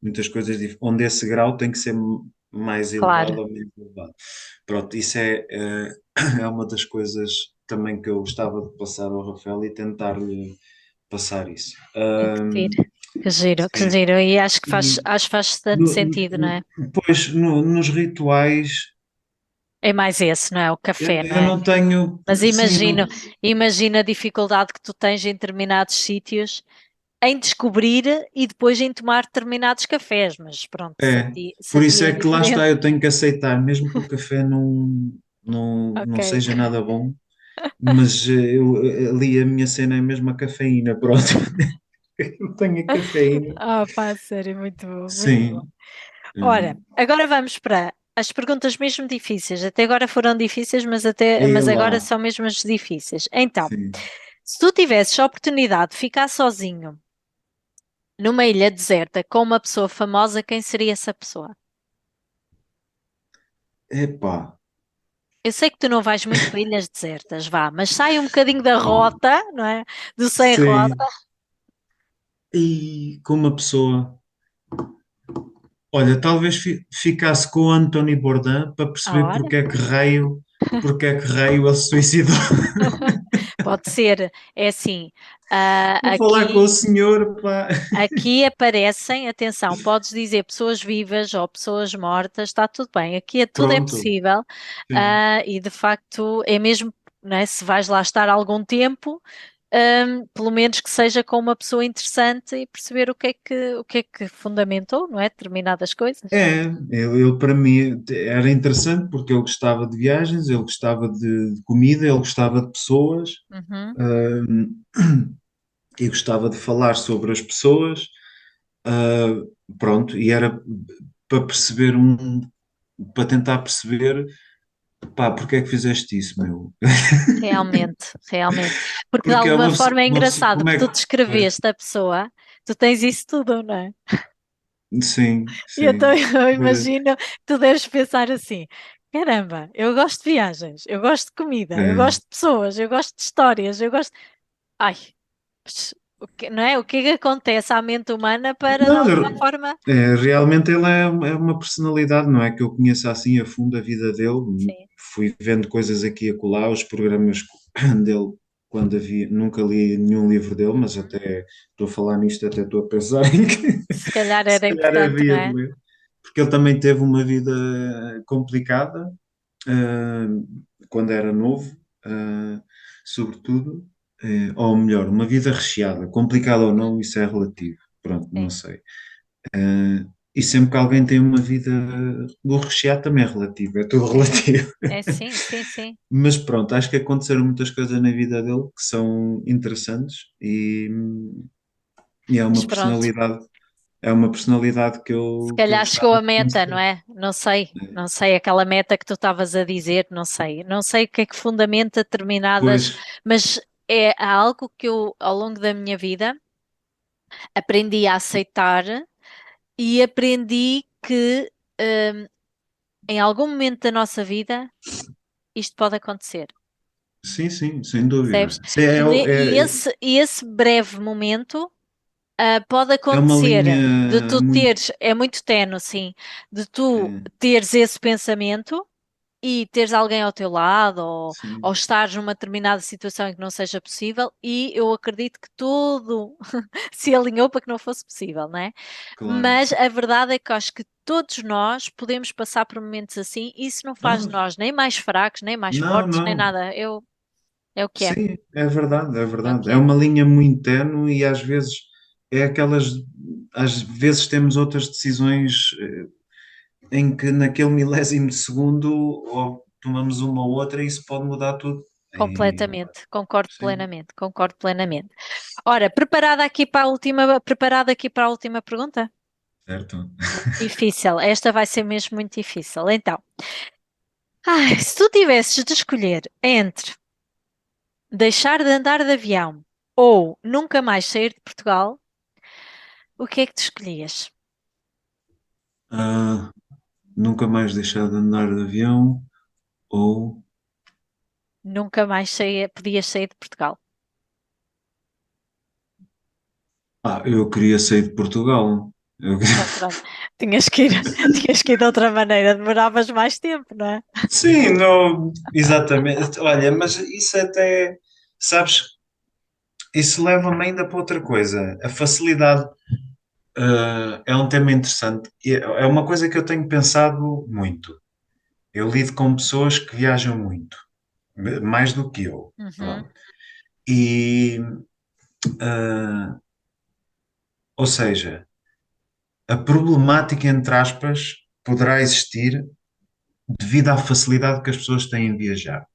[SPEAKER 3] muitas coisas onde esse grau tem que ser mais
[SPEAKER 2] Claro.
[SPEAKER 3] elevado ou menos elevado. Pronto, isso é uma das coisas também que eu gostava de passar ao Rafael e tentar-lhe passar isso.
[SPEAKER 2] Que giro, que giro, que
[SPEAKER 3] Sim.
[SPEAKER 2] giro. E acho que faz,
[SPEAKER 3] E
[SPEAKER 2] acho que faz tanto sentido, não é?
[SPEAKER 3] depois, nos rituais,
[SPEAKER 2] É mais esse, não é? O
[SPEAKER 3] eu,
[SPEAKER 2] café, não
[SPEAKER 3] eu
[SPEAKER 2] é?
[SPEAKER 3] não tenho,
[SPEAKER 2] Mas
[SPEAKER 3] sim,
[SPEAKER 2] imagino, imagina a dificuldade que tu tens em determinados sítios em descobrir e depois em tomar determinados cafés, mas pronto,
[SPEAKER 3] é,
[SPEAKER 2] se a
[SPEAKER 3] por
[SPEAKER 2] ti
[SPEAKER 3] isso
[SPEAKER 2] é
[SPEAKER 3] é que lá
[SPEAKER 2] diferente,
[SPEAKER 3] está, eu tenho que aceitar, mesmo que o café não
[SPEAKER 2] ok.
[SPEAKER 3] seja nada bom, mas ali a minha cena é mesmo a cafeína, pronto. Eu tenho a cafeína.
[SPEAKER 2] Ah, pá, sério, muito bom, muito bom.
[SPEAKER 3] Sim,
[SPEAKER 2] Ora,
[SPEAKER 3] hum,
[SPEAKER 2] agora vamos para as perguntas mesmo difíceis. Até agora foram difíceis,
[SPEAKER 3] e
[SPEAKER 2] mas agora
[SPEAKER 3] lá,
[SPEAKER 2] são mesmo as difíceis. Então,
[SPEAKER 3] sim.
[SPEAKER 2] se tu tivesses a oportunidade de ficar sozinho numa ilha deserta com uma pessoa famosa, quem seria essa pessoa?
[SPEAKER 3] Epá,
[SPEAKER 2] Eu sei que tu não vais muito para ilhas desertas, vá, mas sai um bocadinho da rota, não é? Do sem rota.
[SPEAKER 3] sim. E com uma pessoa, olha, talvez ficasse com o Anthony Bourdain para perceber
[SPEAKER 2] Ora,
[SPEAKER 3] porque é que raio ele se suicidou.
[SPEAKER 2] pode ser, é assim,
[SPEAKER 3] Vou falar com o
[SPEAKER 2] aqui.
[SPEAKER 3] senhor, pá.
[SPEAKER 2] Aqui aparecem, atenção, podes dizer pessoas vivas ou pessoas mortas, está tudo bem. Aqui tudo é
[SPEAKER 3] Pronto,
[SPEAKER 2] possível,
[SPEAKER 3] sim.
[SPEAKER 2] e de facto é mesmo, né, se vais lá estar algum tempo, pelo menos que seja com uma pessoa interessante e perceber o que é que fundamentou, não é? Determinadas coisas.
[SPEAKER 3] Ele para mim era interessante porque ele gostava de viagens, ele gostava de comida, ele gostava de pessoas,
[SPEAKER 2] Uhum.
[SPEAKER 3] hum, e gostava de falar sobre as pessoas. ah, Pronto, e era para perceber para tentar perceber, pá, porque é que fizeste isso, meu?
[SPEAKER 2] Realmente, realmente. Porque de
[SPEAKER 3] Porque é
[SPEAKER 2] alguma forma é
[SPEAKER 3] uma pessoa,
[SPEAKER 2] engraçado
[SPEAKER 3] como
[SPEAKER 2] que
[SPEAKER 3] é
[SPEAKER 2] tu
[SPEAKER 3] que. Pois,
[SPEAKER 2] descreveste a pessoa, tu tens isso tudo, não é?
[SPEAKER 3] sim,
[SPEAKER 2] E então
[SPEAKER 3] sim.
[SPEAKER 2] eu
[SPEAKER 3] Pois,
[SPEAKER 2] imagino que tu deves pensar assim: caramba, eu gosto de viagens, eu gosto de comida, eu
[SPEAKER 3] é.
[SPEAKER 2] gosto de pessoas, eu gosto de histórias, eu gosto. Ai, não é? O que é que acontece à mente humana para de
[SPEAKER 3] Não,
[SPEAKER 2] alguma forma.
[SPEAKER 3] realmente ele é uma personalidade, não é que eu conheça assim a fundo a vida dele.
[SPEAKER 2] Sim,
[SPEAKER 3] Fui vendo coisas aqui e acolá, os programas dele, quando havia, nunca li nenhum livro dele, mas até estou a falar nisto, até estou a pensar em que
[SPEAKER 2] se calhar
[SPEAKER 3] se
[SPEAKER 2] era
[SPEAKER 3] calhar
[SPEAKER 2] importante, não
[SPEAKER 3] havia de
[SPEAKER 2] é?
[SPEAKER 3] ler, porque ele também teve uma vida complicada, quando era novo, sobretudo, ou melhor, uma vida recheada, complicada ou
[SPEAKER 2] Uhum,
[SPEAKER 3] não, isso é relativo, pronto, não
[SPEAKER 2] sim.
[SPEAKER 3] sei. E sempre que alguém tem uma vida, o recheado também é relativo, é tudo relativo.
[SPEAKER 2] É sim, sim, sim.
[SPEAKER 3] Mas pronto, acho que aconteceram muitas coisas na vida dele que são interessantes e
[SPEAKER 2] Mas pronto,
[SPEAKER 3] é uma personalidade
[SPEAKER 2] se
[SPEAKER 3] que eu
[SPEAKER 2] calhar chegou
[SPEAKER 3] gostava
[SPEAKER 2] a
[SPEAKER 3] de
[SPEAKER 2] meta, não
[SPEAKER 3] conhecer.
[SPEAKER 2] é? Não sei, não sei, aquela meta que tu estavas a dizer, não sei. Não sei o que é que fundamenta
[SPEAKER 3] Pois,
[SPEAKER 2] determinadas, mas é algo que eu, ao longo da minha vida, aprendi a aceitar e aprendi que em algum momento da nossa vida isto pode acontecer,
[SPEAKER 3] sim, sim, sem dúvida.
[SPEAKER 2] percebes? E esse breve momento pode
[SPEAKER 3] É uma
[SPEAKER 2] acontecer de
[SPEAKER 3] linha
[SPEAKER 2] tu
[SPEAKER 3] muito.
[SPEAKER 2] teres, é muito tenue, sim, de tu
[SPEAKER 3] É,
[SPEAKER 2] teres esse pensamento e teres alguém ao teu lado ou
[SPEAKER 3] sim,
[SPEAKER 2] estares numa determinada situação em que não seja possível, e eu acredito que tudo se alinhou para que não fosse possível, não é?
[SPEAKER 3] claro.
[SPEAKER 2] Mas a verdade é que acho que todos nós podemos passar por momentos assim, e isso não faz de
[SPEAKER 3] Não,
[SPEAKER 2] nós nem mais fracos, nem mais
[SPEAKER 3] não,
[SPEAKER 2] fortes, nem
[SPEAKER 3] não.
[SPEAKER 2] nada. É o que é.
[SPEAKER 3] Sim, é verdade, é
[SPEAKER 2] É o
[SPEAKER 3] verdade.
[SPEAKER 2] que
[SPEAKER 3] É
[SPEAKER 2] é.
[SPEAKER 3] uma linha muito ténue e às vezes é aquelas. Às vezes temos outras decisões em que naquele milésimo de segundo ou tomamos uma ou outra e isso pode mudar tudo. E,
[SPEAKER 2] Completamente, concordo
[SPEAKER 3] sim,
[SPEAKER 2] plenamente, concordo plenamente. Ora, preparada aqui para a última pergunta?
[SPEAKER 3] certo.
[SPEAKER 2] Muito difícil, esta vai ser mesmo muito difícil. Então, Ai, se tu tivesses de escolher entre deixar de andar de avião ou nunca mais sair de Portugal, o que é que tu escolhias?
[SPEAKER 3] Ah, nunca mais deixar de andar de avião ou...
[SPEAKER 2] Nunca mais podias sair de Portugal.
[SPEAKER 3] Eu queria sair de Portugal. Eu-
[SPEAKER 2] Então, pronto, tinhas que ir, tinhas que ir de outra maneira, demoravas mais tempo, não é?
[SPEAKER 3] Sim, não, exatamente. Olha, mas isso até, sabes, isso leva-me ainda para outra coisa. A facilidade, é um tema interessante. E é uma coisa que eu tenho pensado muito. Eu lido com pessoas que viajam muito, mais do que eu.
[SPEAKER 2] Uhum,
[SPEAKER 3] Pronto. E, ah, ou seja, a problemática, entre aspas, poderá existir devido à facilidade que as pessoas têm em viajar.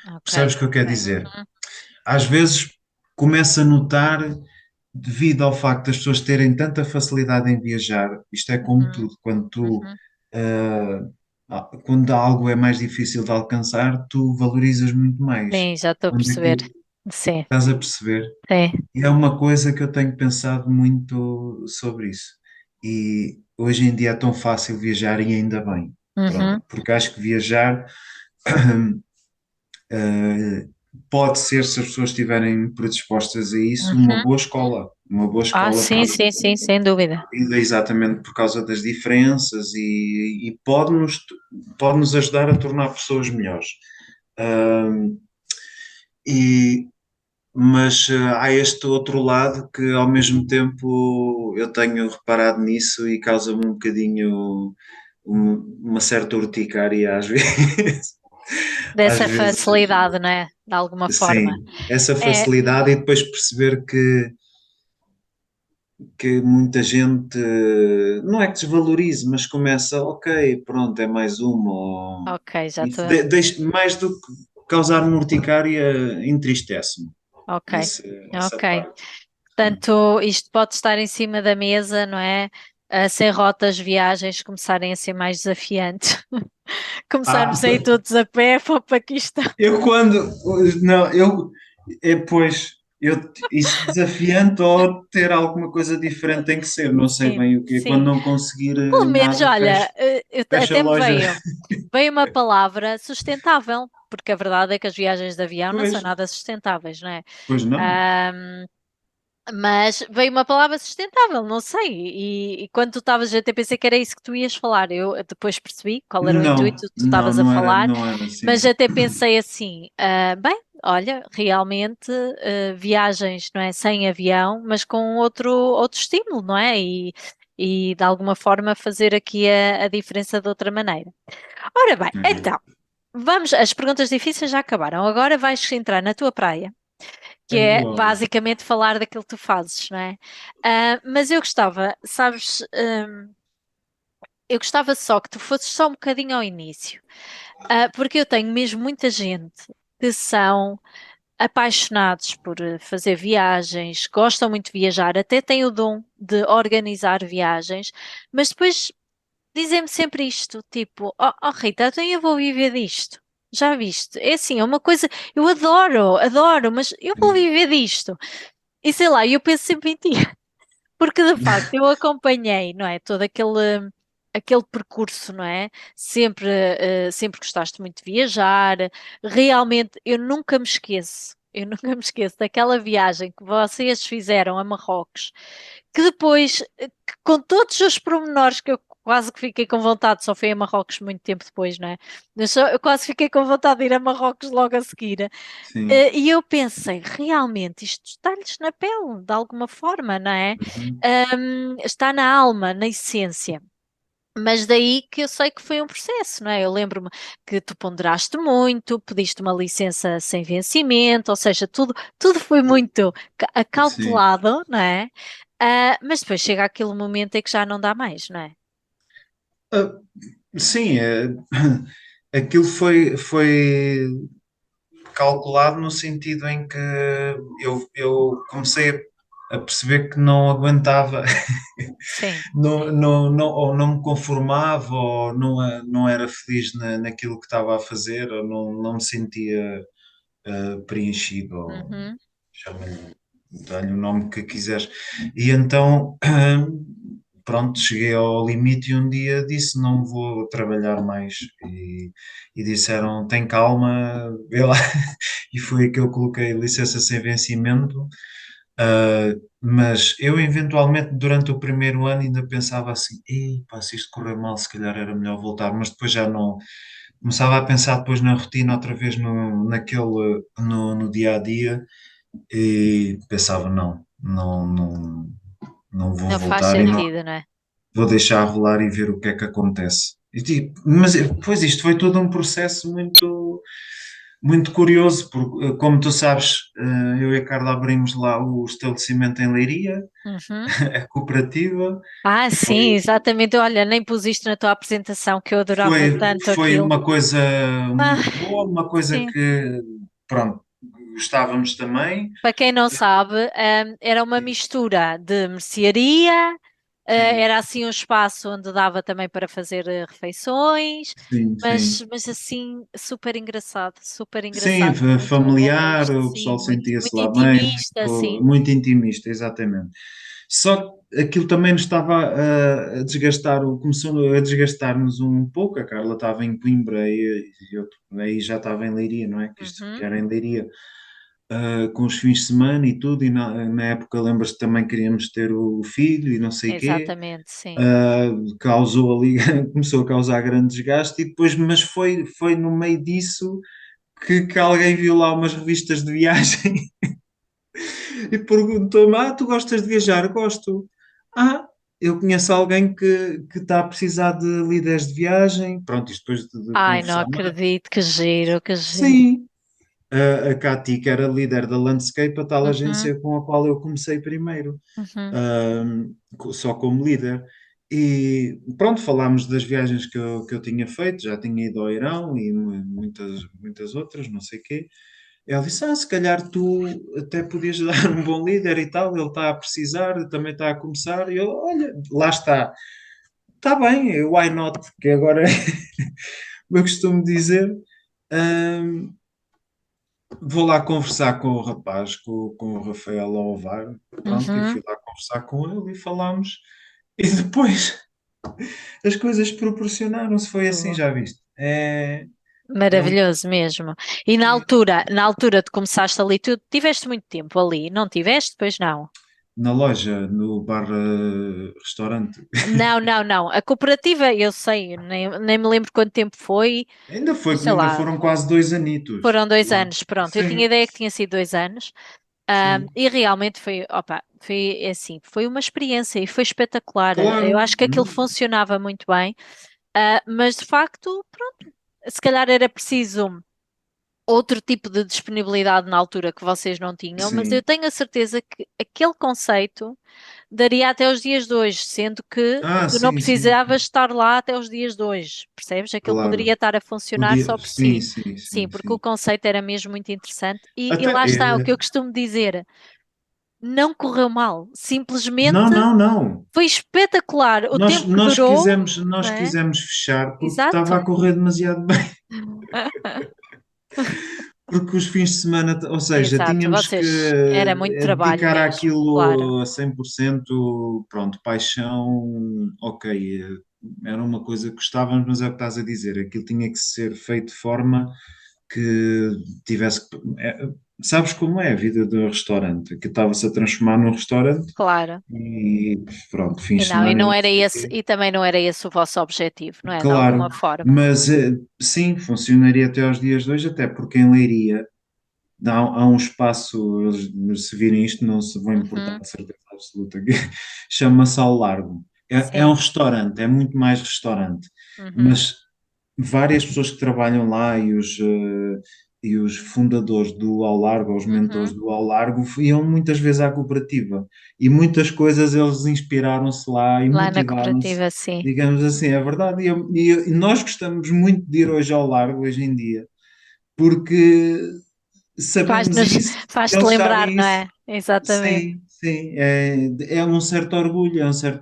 [SPEAKER 2] ok.
[SPEAKER 3] Percebes o que eu quero dizer? Às vezes começo a notar, devido ao facto das pessoas terem tanta facilidade em viajar, isto é como
[SPEAKER 2] Uhum,
[SPEAKER 3] tudo, quando
[SPEAKER 2] uhum.
[SPEAKER 3] quando algo é mais difícil de alcançar, tu valorizas muito mais.
[SPEAKER 2] Sim, já estou a
[SPEAKER 3] Quando
[SPEAKER 2] perceber.
[SPEAKER 3] aquilo
[SPEAKER 2] Sim,
[SPEAKER 3] estás a perceber.
[SPEAKER 2] sim.
[SPEAKER 3] E é uma coisa que eu tenho pensado muito sobre isso. E hoje em dia é tão fácil viajar e ainda bem.
[SPEAKER 2] Uhum,
[SPEAKER 3] Pronto, porque acho que viajar eh, pode ser, se as pessoas estiverem predispostas a isso, uma
[SPEAKER 2] uhum.
[SPEAKER 3] boa escola. Uma boa
[SPEAKER 2] Ah,
[SPEAKER 3] escola para
[SPEAKER 2] sim, sim, sim, sem dúvida.
[SPEAKER 3] a vida, exatamente por causa das diferenças e pode-nos ajudar a tornar pessoas melhores. Ahm, e, mas há este outro lado que, ao mesmo tempo, eu tenho reparado nisso e causa-me um bocadinho uma certa urticária às vezes. Às
[SPEAKER 2] Dessa
[SPEAKER 3] vezes,
[SPEAKER 2] facilidade, não é? De alguma forma.
[SPEAKER 3] sim, essa
[SPEAKER 2] É,
[SPEAKER 3] facilidade e depois perceber que muita gente, não é que desvalorize, mas começa, ok, pronto, é mais uma.
[SPEAKER 2] ok, já
[SPEAKER 3] E
[SPEAKER 2] estou.
[SPEAKER 3] mais do que causar-me urticária, entristece-me
[SPEAKER 2] Ok,
[SPEAKER 3] essa
[SPEAKER 2] ok.
[SPEAKER 3] parte. Sim.
[SPEAKER 2] Portanto, isto pode estar em cima da mesa, não é? Sem rotas, viagens começarem a ser mais desafiantes.
[SPEAKER 3] Ah,
[SPEAKER 2] Começarmos a ir todos a pé para o Paquistão.
[SPEAKER 3] eu quando. Não, pois, isso desafiante ou ter alguma coisa diferente tem que ser, não sei
[SPEAKER 2] Sim,
[SPEAKER 3] bem o quê. Quando
[SPEAKER 2] sim.
[SPEAKER 3] não conseguir
[SPEAKER 2] Pelo menos,
[SPEAKER 3] nada,
[SPEAKER 2] olha,
[SPEAKER 3] fecho a
[SPEAKER 2] até me
[SPEAKER 3] loja.
[SPEAKER 2] veio uma palavra sustentável, porque a verdade é que as viagens de avião não
[SPEAKER 3] Pois,
[SPEAKER 2] são nada sustentáveis, não é?
[SPEAKER 3] pois não.
[SPEAKER 2] Mas veio uma palavra sustentável, não sei. E quando tu estavas, eu até pensei que era isso que tu ias falar. Eu depois percebi qual era o intuito
[SPEAKER 3] Não,
[SPEAKER 2] que tu
[SPEAKER 3] não,
[SPEAKER 2] estavas a falar,
[SPEAKER 3] não era
[SPEAKER 2] mas
[SPEAKER 3] assim.
[SPEAKER 2] até pensei assim: bem, olha, realmente viagens, não é, sem avião, mas com outro estímulo, não é? E de alguma forma fazer aqui a diferença de outra maneira. Ora bem,
[SPEAKER 3] Uhum.
[SPEAKER 2] então, vamos, as perguntas difíceis já acabaram. Agora vais entrar na tua praia que
[SPEAKER 3] É
[SPEAKER 2] é
[SPEAKER 3] boa.
[SPEAKER 2] basicamente falar daquilo que tu fazes, não é? Mas eu gostava, sabes, eu gostava só que tu fosses só um bocadinho ao início, porque eu tenho mesmo muita gente que são apaixonados por fazer viagens, gostam muito de viajar, até têm o dom de organizar viagens, mas depois dizem-me sempre isto, tipo, oh Rita, então eu vou viver disto. Já viste? É assim, é uma coisa, eu adoro, adoro, mas eu vou
[SPEAKER 3] Sim.
[SPEAKER 2] viver disto. E sei lá, eu penso sempre em ti, porque de facto eu acompanhei, não é? Todo aquele percurso, não é? Sempre, sempre gostaste muito de viajar. Realmente, eu nunca me esqueço. Eu nunca me esqueço daquela viagem que vocês fizeram a Marrocos, que depois, com todos os pormenores que eu quase que fiquei com vontade, só fui a Marrocos muito tempo depois, não é? Eu quase fiquei com vontade de ir a Marrocos logo a seguir.
[SPEAKER 3] Sim.
[SPEAKER 2] E eu pensei, realmente, isto está-lhes na pele, de alguma forma, não é?
[SPEAKER 3] Uhum.
[SPEAKER 2] Está na alma, na essência. Mas daí que eu sei que foi um processo, não é? Eu lembro-me que tu ponderaste muito, pediste uma licença sem vencimento, ou seja, tudo foi muito
[SPEAKER 3] Sim.
[SPEAKER 2] acautelado, não é? Mas depois chega aquele momento em que já não dá mais, não é?
[SPEAKER 3] Ah, sim, aquilo foi calculado no sentido em que eu comecei. a perceber que não aguentava,
[SPEAKER 2] Sim.
[SPEAKER 3] ou não me conformava, ou não era feliz naquilo que estava a fazer, ou não me sentia preenchido, ou
[SPEAKER 2] Uhum.
[SPEAKER 3] chama-lhe, dá-lhe o nome que quiseres. E então, pronto, cheguei ao limite e um dia disse: não vou trabalhar mais. E disseram: tem calma, vê lá. E foi que eu coloquei licença sem vencimento. Mas eu, eventualmente, durante o primeiro ano, ainda pensava assim: ei, pá, se isto correr mal, se calhar era melhor voltar. Mas depois já não. Começava a pensar depois na rotina, outra vez no dia a dia, e pensava: não vou
[SPEAKER 2] Não faz
[SPEAKER 3] voltar e não
[SPEAKER 2] sentido, não é?
[SPEAKER 3] vou deixar rolar e ver o que é que acontece. E, tipo, mas depois isto foi todo um processo muito curioso, porque, como tu sabes, eu e a Carla abrimos lá o estabelecimento em Leiria,
[SPEAKER 2] Uhum.
[SPEAKER 3] a cooperativa.
[SPEAKER 2] Ah, sim,
[SPEAKER 3] Foi,
[SPEAKER 2] exatamente. Olha, nem pus isto na tua apresentação, que eu adorava
[SPEAKER 3] foi,
[SPEAKER 2] tanto
[SPEAKER 3] foi
[SPEAKER 2] aquilo.
[SPEAKER 3] uma coisa
[SPEAKER 2] Ah,
[SPEAKER 3] muito boa, uma coisa
[SPEAKER 2] sim.
[SPEAKER 3] que, pronto, gostávamos também.
[SPEAKER 2] Para quem não sabe, era uma mistura de mercearia,
[SPEAKER 3] Sim,
[SPEAKER 2] era assim um espaço onde dava também para fazer refeições,
[SPEAKER 3] sim, sim.
[SPEAKER 2] mas assim super
[SPEAKER 3] Sim,
[SPEAKER 2] engraçado, muito
[SPEAKER 3] familiar,
[SPEAKER 2] honesto,
[SPEAKER 3] o
[SPEAKER 2] sim,
[SPEAKER 3] pessoal
[SPEAKER 2] muito,
[SPEAKER 3] sentia-se
[SPEAKER 2] muito
[SPEAKER 3] lá bem,
[SPEAKER 2] intimista, sim.
[SPEAKER 3] muito intimista, exatamente. Só que aquilo também nos estava a desgastar, começou a desgastar-nos um pouco. A Carla estava em Coimbra e eu aí já estava em Leiria, não é? Que isto que
[SPEAKER 2] Uhum,
[SPEAKER 3] era em Leiria, com os fins de semana e tudo. E na época, lembras-te, que também queríamos ter o filho e não sei quê.
[SPEAKER 2] exatamente, sim.
[SPEAKER 3] Causou ali, começou a causar grande desgaste, e depois, mas foi no meio disso que alguém viu lá umas revistas de viagem e perguntou-me: tu gostas de viajar? Gosto. Ah, eu conheço alguém que está a precisar de líderes de viagem. Pronto, isto depois de
[SPEAKER 2] Ai, não
[SPEAKER 3] conversar.
[SPEAKER 2] acredito, que giro, que giro.
[SPEAKER 3] Sim, a Cati, que era líder da Landscape, a tal
[SPEAKER 2] Uhum,
[SPEAKER 3] agência com a qual eu comecei primeiro,
[SPEAKER 2] uhum.
[SPEAKER 3] só como líder. E pronto, falámos das viagens que eu tinha feito, já tinha ido ao Irão e muitas outras, não sei o quê. Ele disse: se calhar tu até podias dar um bom líder e tal, ele está a precisar, também está a começar. E eu, olha, lá está bem, why not? Que agora eu costumo dizer. Hum, Vou lá conversar com o rapaz, com o Rafael Ovar, pronto, e
[SPEAKER 2] Uhum.
[SPEAKER 3] fui lá conversar com ele e falámos. E depois as coisas proporcionaram-se, foi assim,
[SPEAKER 2] Boa.
[SPEAKER 3] já viste? É um,
[SPEAKER 2] Maravilhoso mesmo. E na altura de começaste ali, tu tiveste muito tempo ali, não tiveste? Pois não.
[SPEAKER 3] na loja, no bar restaurante.
[SPEAKER 2] Não, não, não. A cooperativa, eu sei, nem me lembro quanto tempo foi, sei
[SPEAKER 3] Ainda
[SPEAKER 2] lá,
[SPEAKER 3] foram quase 2 anitos
[SPEAKER 2] foram dois
[SPEAKER 3] lá.
[SPEAKER 2] anos, pronto. Eu tinha
[SPEAKER 3] Sim,
[SPEAKER 2] ideia que tinha sido 2 anos.
[SPEAKER 3] sim,
[SPEAKER 2] E realmente foi, opa, foi assim, foi uma experiência e foi espetacular. Eu
[SPEAKER 3] claro.
[SPEAKER 2] acho que aquilo funcionava muito bem. Mas de facto, pronto, se calhar era preciso outro tipo de disponibilidade na altura que vocês não tinham, mas eu
[SPEAKER 3] Sim.
[SPEAKER 2] tenho a certeza que aquele conceito daria até os dias de hoje, sendo que tu não
[SPEAKER 3] Sim, sim,
[SPEAKER 2] precisavas estar lá até os dias de hoje, percebes? Aquilo poderia
[SPEAKER 3] claro.
[SPEAKER 2] estar a funcionar só por
[SPEAKER 3] Sim,
[SPEAKER 2] si.
[SPEAKER 3] sim,
[SPEAKER 2] Sim,
[SPEAKER 3] sim,
[SPEAKER 2] porque o
[SPEAKER 3] sim.
[SPEAKER 2] conceito era mesmo muito interessante e
[SPEAKER 3] Até,
[SPEAKER 2] lá está, o que eu costumo dizer, não correu mal,
[SPEAKER 3] não,
[SPEAKER 2] simplesmente
[SPEAKER 3] não, não.
[SPEAKER 2] foi espetacular o
[SPEAKER 3] Nós,
[SPEAKER 2] tempo que
[SPEAKER 3] nós
[SPEAKER 2] durou,
[SPEAKER 3] quisemos,
[SPEAKER 2] não
[SPEAKER 3] nós
[SPEAKER 2] é?
[SPEAKER 3] quisemos fechar porque estava
[SPEAKER 2] Exato.
[SPEAKER 3] a correr demasiado bem. Porque os fins de semana, ou seja,
[SPEAKER 2] Exato,
[SPEAKER 3] tínhamos que
[SPEAKER 2] vocês, era muito trabalho
[SPEAKER 3] dedicar
[SPEAKER 2] mesmo, claro.
[SPEAKER 3] àquilo a 100%, pronto, paixão, ok, era uma coisa que gostávamos, mas é o que estás a dizer, aquilo tinha que ser feito de forma que tivesse que. Sabes como é a vida do restaurante? Que estava-se a transformar num restaurante
[SPEAKER 2] Claro.
[SPEAKER 3] e pronto, fins
[SPEAKER 2] E
[SPEAKER 3] de
[SPEAKER 2] não, e
[SPEAKER 3] semana e
[SPEAKER 2] não
[SPEAKER 3] não
[SPEAKER 2] era
[SPEAKER 3] sei o
[SPEAKER 2] esse,
[SPEAKER 3] quê.
[SPEAKER 2] e também não era esse o vosso objetivo, não é? De
[SPEAKER 3] Claro,
[SPEAKER 2] alguma forma.
[SPEAKER 3] mas sim, funcionaria até aos dias de hoje, até porque em Leiria há um espaço, eles se virem isto não se vão importar
[SPEAKER 2] Uhum,
[SPEAKER 3] de certeza absoluta, que chama-se Ao Largo. É um
[SPEAKER 2] sim.
[SPEAKER 3] restaurante, é muito mais restaurante,
[SPEAKER 2] Uhum,
[SPEAKER 3] mas várias pessoas que trabalham lá e os fundadores do Ao Largo, os mentores
[SPEAKER 2] uhum.
[SPEAKER 3] do Ao Largo, iam muitas vezes à cooperativa e muitas coisas eles inspiraram-se lá e
[SPEAKER 2] Lá na
[SPEAKER 3] motivaram-se,
[SPEAKER 2] cooperativa, sim.
[SPEAKER 3] digamos assim, é verdade. E nós gostamos muito de ir hoje ao Largo, hoje em dia, porque sabemos
[SPEAKER 2] Faz-nos,
[SPEAKER 3] isso,
[SPEAKER 2] faz-te
[SPEAKER 3] eles
[SPEAKER 2] lembrar,
[SPEAKER 3] sabem
[SPEAKER 2] não
[SPEAKER 3] isso.
[SPEAKER 2] é? Exatamente.
[SPEAKER 3] Sim, sim, é um certo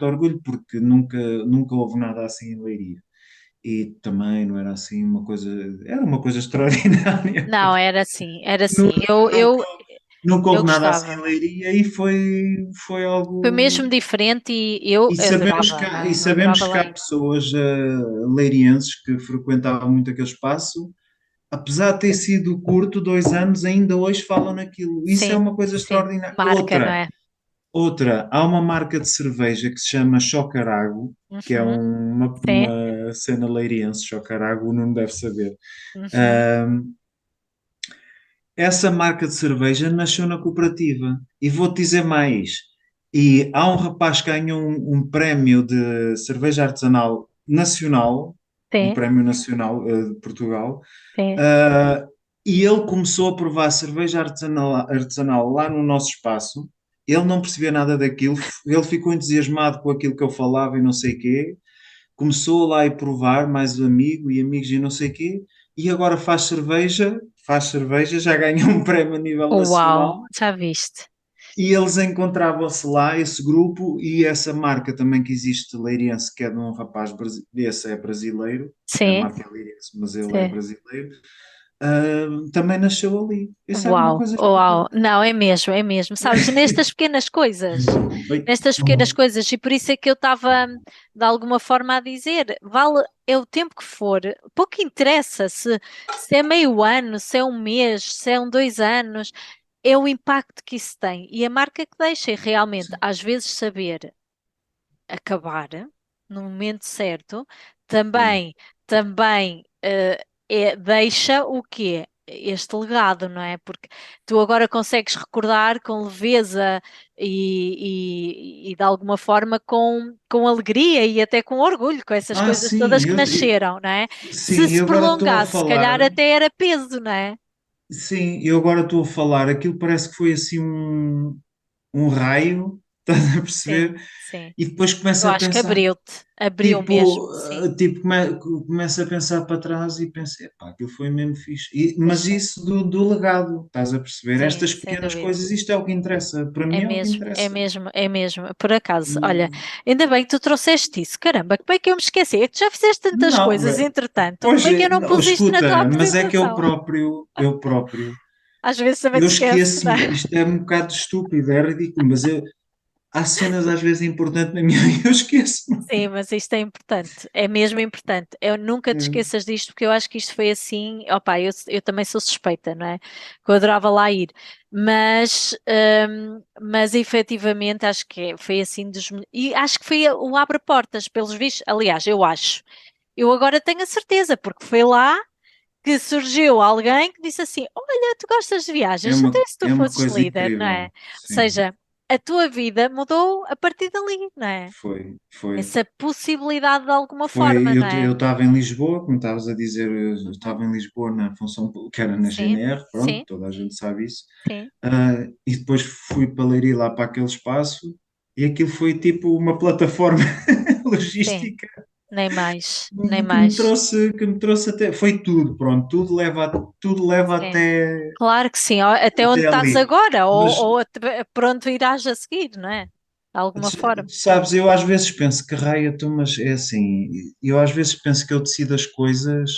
[SPEAKER 3] orgulho, porque nunca houve nada assim em Leiria. E também não era assim era uma coisa extraordinária.
[SPEAKER 2] Não, era assim, era
[SPEAKER 3] Nu-
[SPEAKER 2] assim. Eu,
[SPEAKER 3] Nunca,
[SPEAKER 2] eu,
[SPEAKER 3] nunca
[SPEAKER 2] eu
[SPEAKER 3] houve nada assim em
[SPEAKER 2] gostava.
[SPEAKER 3] Leiria e foi
[SPEAKER 2] Foi
[SPEAKER 3] algo.
[SPEAKER 2] mesmo diferente e eu
[SPEAKER 3] E sabemos
[SPEAKER 2] adorava,
[SPEAKER 3] que,
[SPEAKER 2] não
[SPEAKER 3] e
[SPEAKER 2] é? Eu
[SPEAKER 3] sabemos
[SPEAKER 2] adorava
[SPEAKER 3] que
[SPEAKER 2] lá
[SPEAKER 3] há
[SPEAKER 2] ir.
[SPEAKER 3] pessoas leirienses que frequentavam muito aquele espaço, apesar de ter sido curto, 2 anos, ainda hoje falam naquilo. Isso é
[SPEAKER 2] Sim,
[SPEAKER 3] uma coisa
[SPEAKER 2] sim.
[SPEAKER 3] extraordinária.
[SPEAKER 2] Marca, não é?
[SPEAKER 3] Há uma marca de cerveja que se chama Chocarago, que é
[SPEAKER 2] Uhum, sim.
[SPEAKER 3] uma cena leiriense, Chocarago, não deve saber.
[SPEAKER 2] Uhum,
[SPEAKER 3] Ahm, Essa marca de cerveja nasceu na cooperativa. E vou-te dizer mais. E há um rapaz que ganhou um prémio de cerveja artesanal nacional, um
[SPEAKER 2] sim,
[SPEAKER 3] prémio nacional, de Portugal,
[SPEAKER 2] sim.
[SPEAKER 3] ah, e ele começou a provar cerveja artesanal lá no nosso espaço. Ele não percebia nada daquilo, ele ficou entusiasmado com aquilo que eu falava e não sei quê. Começou lá a provar, mais um amigo e amigos e não sei quê, e agora faz cerveja, já ganhou um prémio a nível nacional.
[SPEAKER 2] Uau, já viste?
[SPEAKER 3] E eles encontravam-se lá, esse grupo e essa marca também que existe, Leiriense, que é de um rapaz, esse é brasileiro, a
[SPEAKER 2] Sim,
[SPEAKER 3] marca é Leiriense, mas ele é
[SPEAKER 2] sim.
[SPEAKER 3] brasileiro. Também nasceu ali. Isso é uma
[SPEAKER 2] Uau,
[SPEAKER 3] coisa
[SPEAKER 2] uau.
[SPEAKER 3] extraordinária.
[SPEAKER 2] Não, é mesmo, é mesmo. Sabes,
[SPEAKER 3] Oi.
[SPEAKER 2] nestas pequenas coisas, e por isso é que eu estava de alguma forma a dizer, vale, é o tempo que for, pouco interessa se é meio ano, se é um mês, se é 2 anos, é o impacto que isso tem e a marca que deixa, e realmente,
[SPEAKER 3] Sim,
[SPEAKER 2] às vezes saber acabar no momento certo,
[SPEAKER 3] sim.
[SPEAKER 2] também deixa o quê? Este legado, não é? Porque tu agora consegues recordar com leveza e de alguma forma com alegria e até com orgulho, com essas coisas todas
[SPEAKER 3] Sim,
[SPEAKER 2] que nasceram, não é? Se
[SPEAKER 3] sim,
[SPEAKER 2] se
[SPEAKER 3] eu agora estou a
[SPEAKER 2] prolongasse, se calhar
[SPEAKER 3] falar.
[SPEAKER 2] até era peso, não é?
[SPEAKER 3] Sim, eu agora estou a falar, aquilo parece que foi assim um raio, estás a
[SPEAKER 2] Sim,
[SPEAKER 3] perceber?
[SPEAKER 2] sim.
[SPEAKER 3] E depois
[SPEAKER 2] Eu
[SPEAKER 3] começa a
[SPEAKER 2] acho que
[SPEAKER 3] pensar,
[SPEAKER 2] abriu-te, abriu mesmo, sim.
[SPEAKER 3] começa a pensar para trás e pensa, epá, aquilo foi mesmo fixe.
[SPEAKER 2] Pois
[SPEAKER 3] Mas
[SPEAKER 2] sim,
[SPEAKER 3] isso do legado, estás a perceber?
[SPEAKER 2] sim,
[SPEAKER 3] Estas
[SPEAKER 2] sem
[SPEAKER 3] pequenas
[SPEAKER 2] dúvida.
[SPEAKER 3] coisas, isto é o que interessa, para
[SPEAKER 2] É
[SPEAKER 3] mim é o que
[SPEAKER 2] mesmo, é
[SPEAKER 3] interessa.
[SPEAKER 2] mesmo, é mesmo. Por acaso, olha,
[SPEAKER 3] Não,
[SPEAKER 2] ainda bem que tu trouxeste isso. Caramba, como é que eu me esqueci? É que tu já fizeste tantas
[SPEAKER 3] não,
[SPEAKER 2] coisas, entretanto, como
[SPEAKER 3] pois,
[SPEAKER 2] é que eu não
[SPEAKER 3] não,
[SPEAKER 2] pus isto na tua
[SPEAKER 3] escuta, mas é que
[SPEAKER 2] apresentação?
[SPEAKER 3] eu próprio,
[SPEAKER 2] Às vezes também
[SPEAKER 3] eu
[SPEAKER 2] te esqueces, não
[SPEAKER 3] esqueço-me,
[SPEAKER 2] é?
[SPEAKER 3] isto é um bocado estúpido, é ridículo, mas há cenas às vezes importantes na minha vida e eu esqueço-me.
[SPEAKER 2] Sim, mas isto é importante, é mesmo importante. Eu nunca te esqueças disto, porque eu acho que isto foi assim. Opa, eu também sou suspeita, não é? Que eu adorava lá ir, mas efetivamente acho que foi assim e acho que foi o abre-portas, pelos vistos. Aliás, eu acho. Eu agora tenho a certeza, porque foi lá que surgiu alguém que disse assim: Olha, tu gostas de viagens, até se tu
[SPEAKER 3] É uma
[SPEAKER 2] fosses
[SPEAKER 3] coisa
[SPEAKER 2] líder, não é?
[SPEAKER 3] incrível.
[SPEAKER 2] Ou
[SPEAKER 3] Sim,
[SPEAKER 2] seja, a tua vida mudou a partir dali, não é?
[SPEAKER 3] foi.
[SPEAKER 2] Essa possibilidade de alguma
[SPEAKER 3] Foi,
[SPEAKER 2] forma, não
[SPEAKER 3] eu
[SPEAKER 2] é?
[SPEAKER 3] estava em Lisboa, como estavas a dizer, eu estava em Lisboa na função que era na
[SPEAKER 2] Sim,
[SPEAKER 3] GNR, pronto,
[SPEAKER 2] sim,
[SPEAKER 3] toda a gente sabe isso.
[SPEAKER 2] sim,
[SPEAKER 3] E depois fui para Leiria lá para aquele espaço e aquilo foi tipo uma plataforma
[SPEAKER 2] sim.
[SPEAKER 3] logística
[SPEAKER 2] Nem mais, nem mais.
[SPEAKER 3] que me trouxe até, foi tudo, pronto, tudo leva
[SPEAKER 2] Sim.
[SPEAKER 3] até,
[SPEAKER 2] Claro que sim, até onde
[SPEAKER 3] até
[SPEAKER 2] estás
[SPEAKER 3] ali.
[SPEAKER 2] agora,
[SPEAKER 3] Mas
[SPEAKER 2] ou por onde irás a seguir, não é? De alguma forma.
[SPEAKER 3] sabes, eu às vezes penso que raia tu, mas é assim, eu às vezes penso que eu decido as coisas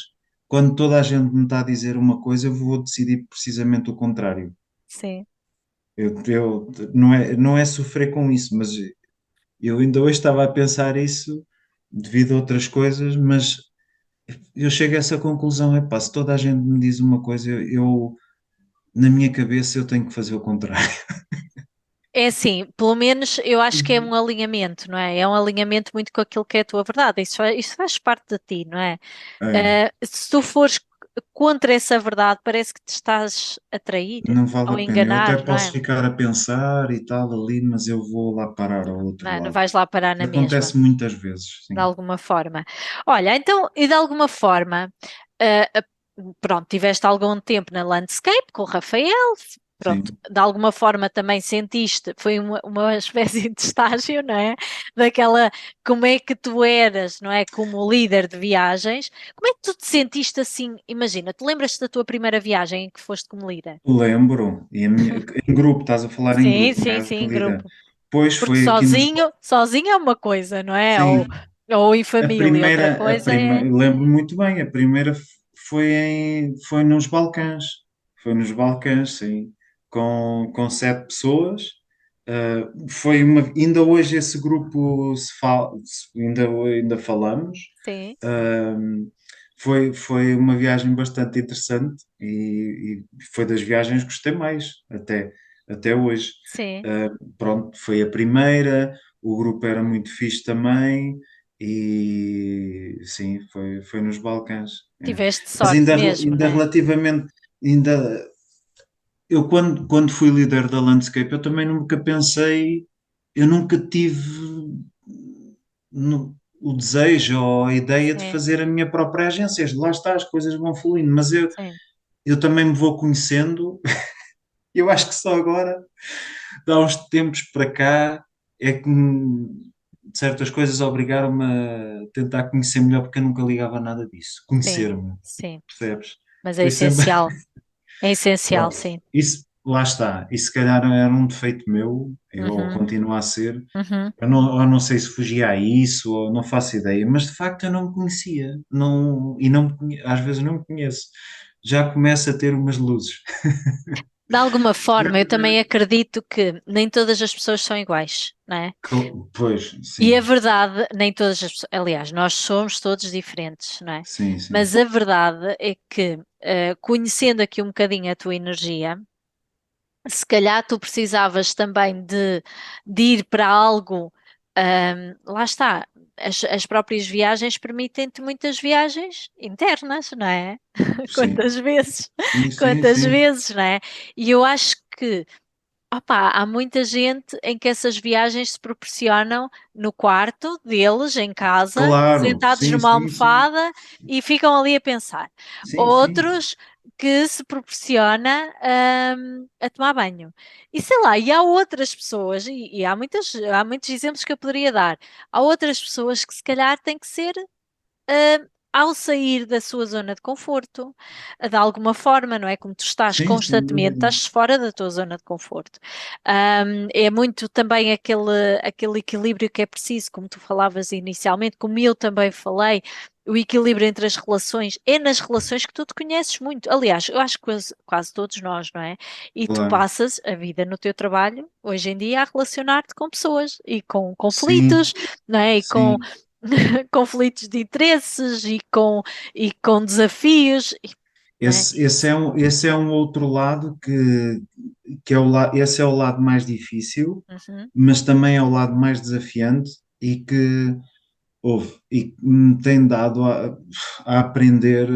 [SPEAKER 3] quando toda a gente me está a dizer uma coisa, eu vou decidir precisamente o contrário.
[SPEAKER 2] Sim.
[SPEAKER 3] Não é sofrer com isso, mas eu ainda hoje estava a pensar isso devido a outras coisas, mas eu chego a essa conclusão, é pá, se toda a gente me diz uma coisa, na minha cabeça eu tenho que fazer o contrário.
[SPEAKER 2] É assim, pelo menos eu acho que é um alinhamento, não é? É um alinhamento muito com aquilo que é a tua verdade. Isso faz parte de ti, não é?
[SPEAKER 3] É,
[SPEAKER 2] Se tu fores contra essa verdade, parece que te estás a trair
[SPEAKER 3] não vale
[SPEAKER 2] ou
[SPEAKER 3] a pena. Eu até
[SPEAKER 2] enganar, não
[SPEAKER 3] posso
[SPEAKER 2] é?
[SPEAKER 3] ficar a pensar e tal ali, mas eu vou lá parar ao outro
[SPEAKER 2] Não, não
[SPEAKER 3] lado.
[SPEAKER 2] vais lá parar na mesma,
[SPEAKER 3] Acontece muitas vezes,
[SPEAKER 2] de
[SPEAKER 3] sim.
[SPEAKER 2] alguma forma. Olha, então, e de alguma forma, ah, ah, pronto, tiveste algum tempo na Landscape com o Rafael, pronto,
[SPEAKER 3] sim.
[SPEAKER 2] de alguma forma também sentiste, foi uma espécie de estágio, não é? Daquela, como é que tu eras, não é? Como líder de viagens, como é que tu te sentiste assim? Imagina, te lembras da tua primeira viagem em que foste como líder?
[SPEAKER 3] Lembro, em grupo, estás a falar em
[SPEAKER 2] Sim,
[SPEAKER 3] grupo, não
[SPEAKER 2] sim,
[SPEAKER 3] é?
[SPEAKER 2] sim,
[SPEAKER 3] Que
[SPEAKER 2] em
[SPEAKER 3] líder.
[SPEAKER 2] grupo.
[SPEAKER 3] Pois
[SPEAKER 2] Porque
[SPEAKER 3] foi aqui nos.
[SPEAKER 2] sozinho é uma coisa, não é?
[SPEAKER 3] Sim,
[SPEAKER 2] Ou em
[SPEAKER 3] a
[SPEAKER 2] família, outra
[SPEAKER 3] primeira,
[SPEAKER 2] coisa é.
[SPEAKER 3] lembro muito bem, a primeira foi nos Balcãs. Foi nos Balcãs, sim, com 7 pessoas. Foi ainda hoje esse grupo ainda falamos.
[SPEAKER 2] Sim,
[SPEAKER 3] Foi uma viagem bastante interessante e foi das viagens que gostei mais até hoje.
[SPEAKER 2] sim.
[SPEAKER 3] Pronto, foi a primeira, o grupo era muito fixe também e sim, foi nos Balcãs. É.
[SPEAKER 2] Tiveste
[SPEAKER 3] Mas
[SPEAKER 2] sorte mesmo, não
[SPEAKER 3] ainda
[SPEAKER 2] é?
[SPEAKER 3] relativamente, ainda, eu quando fui líder da Landscape, eu também nunca pensei, eu nunca tive o desejo ou a ideia de
[SPEAKER 2] Sim,
[SPEAKER 3] fazer a minha própria agência. Lá está, as coisas vão fluindo, mas
[SPEAKER 2] sim.
[SPEAKER 3] eu também me vou conhecendo. Eu acho que só agora, de há uns tempos para cá, é que certas coisas obrigaram-me a tentar conhecer melhor, porque eu nunca ligava a nada disso.
[SPEAKER 2] Sim,
[SPEAKER 3] Conhecer-me,
[SPEAKER 2] sim,
[SPEAKER 3] percebes?
[SPEAKER 2] mas
[SPEAKER 3] Foi sempre.
[SPEAKER 2] é essencial,
[SPEAKER 3] Pronto,
[SPEAKER 2] sim.
[SPEAKER 3] isso lá está. E se calhar era um defeito meu, ou
[SPEAKER 2] Uhum,
[SPEAKER 3] continua a ser.
[SPEAKER 2] uhum.
[SPEAKER 3] Eu não sei se fugia a isso, ou não faço ideia, mas de facto eu não me conhecia. Não, e não às vezes não me conheço. Já começo a ter umas luzes.
[SPEAKER 2] De alguma forma, eu também acredito que nem todas as pessoas são iguais, não é?
[SPEAKER 3] Pois,
[SPEAKER 2] E a
[SPEAKER 3] sim,
[SPEAKER 2] verdade, nem todas as pessoas, aliás, nós somos todos diferentes, não é?
[SPEAKER 3] sim, sim.
[SPEAKER 2] Mas a verdade é que, conhecendo aqui um bocadinho a tua energia, se calhar tu precisavas também de ir para algo, lá está, as próprias viagens permitem-te muitas viagens internas, não é?
[SPEAKER 3] Sim,
[SPEAKER 2] Quantas vezes,
[SPEAKER 3] sim, sim,
[SPEAKER 2] quantas
[SPEAKER 3] sim.
[SPEAKER 2] vezes, não é? E eu acho que, opá, há muita gente em que essas viagens se proporcionam no quarto deles, em casa,
[SPEAKER 3] Claro,
[SPEAKER 2] sentados
[SPEAKER 3] sim,
[SPEAKER 2] numa
[SPEAKER 3] sim, sim.
[SPEAKER 2] almofada e ficam ali a pensar.
[SPEAKER 3] Sim, sim.
[SPEAKER 2] Outros que se proporciona, a tomar banho. E sei lá, e há outras pessoas, e há muitos exemplos que eu poderia dar. Há outras pessoas que se calhar têm que ser ao sair da sua zona de conforto, de alguma forma, não é? Como tu estás
[SPEAKER 3] Sim, sem
[SPEAKER 2] constantemente,
[SPEAKER 3] dúvida.
[SPEAKER 2] estás fora da tua zona de conforto. É muito também aquele equilíbrio que é preciso, como tu falavas inicialmente, como eu também falei. O equilíbrio entre as relações é nas relações que tu te conheces muito. Aliás, eu acho que quase todos nós, não é? E tu
[SPEAKER 3] Claro.
[SPEAKER 2] passas a vida no teu trabalho, hoje em dia, a relacionar-te com pessoas e com
[SPEAKER 3] Sim,
[SPEAKER 2] conflitos, não é? E com
[SPEAKER 3] sim.
[SPEAKER 2] conflitos de interesses e com desafios, não é?
[SPEAKER 3] Esse é um outro lado que é esse é o lado mais difícil,
[SPEAKER 2] Uhum,
[SPEAKER 3] mas também é o lado mais desafiante e que me tem dado a aprender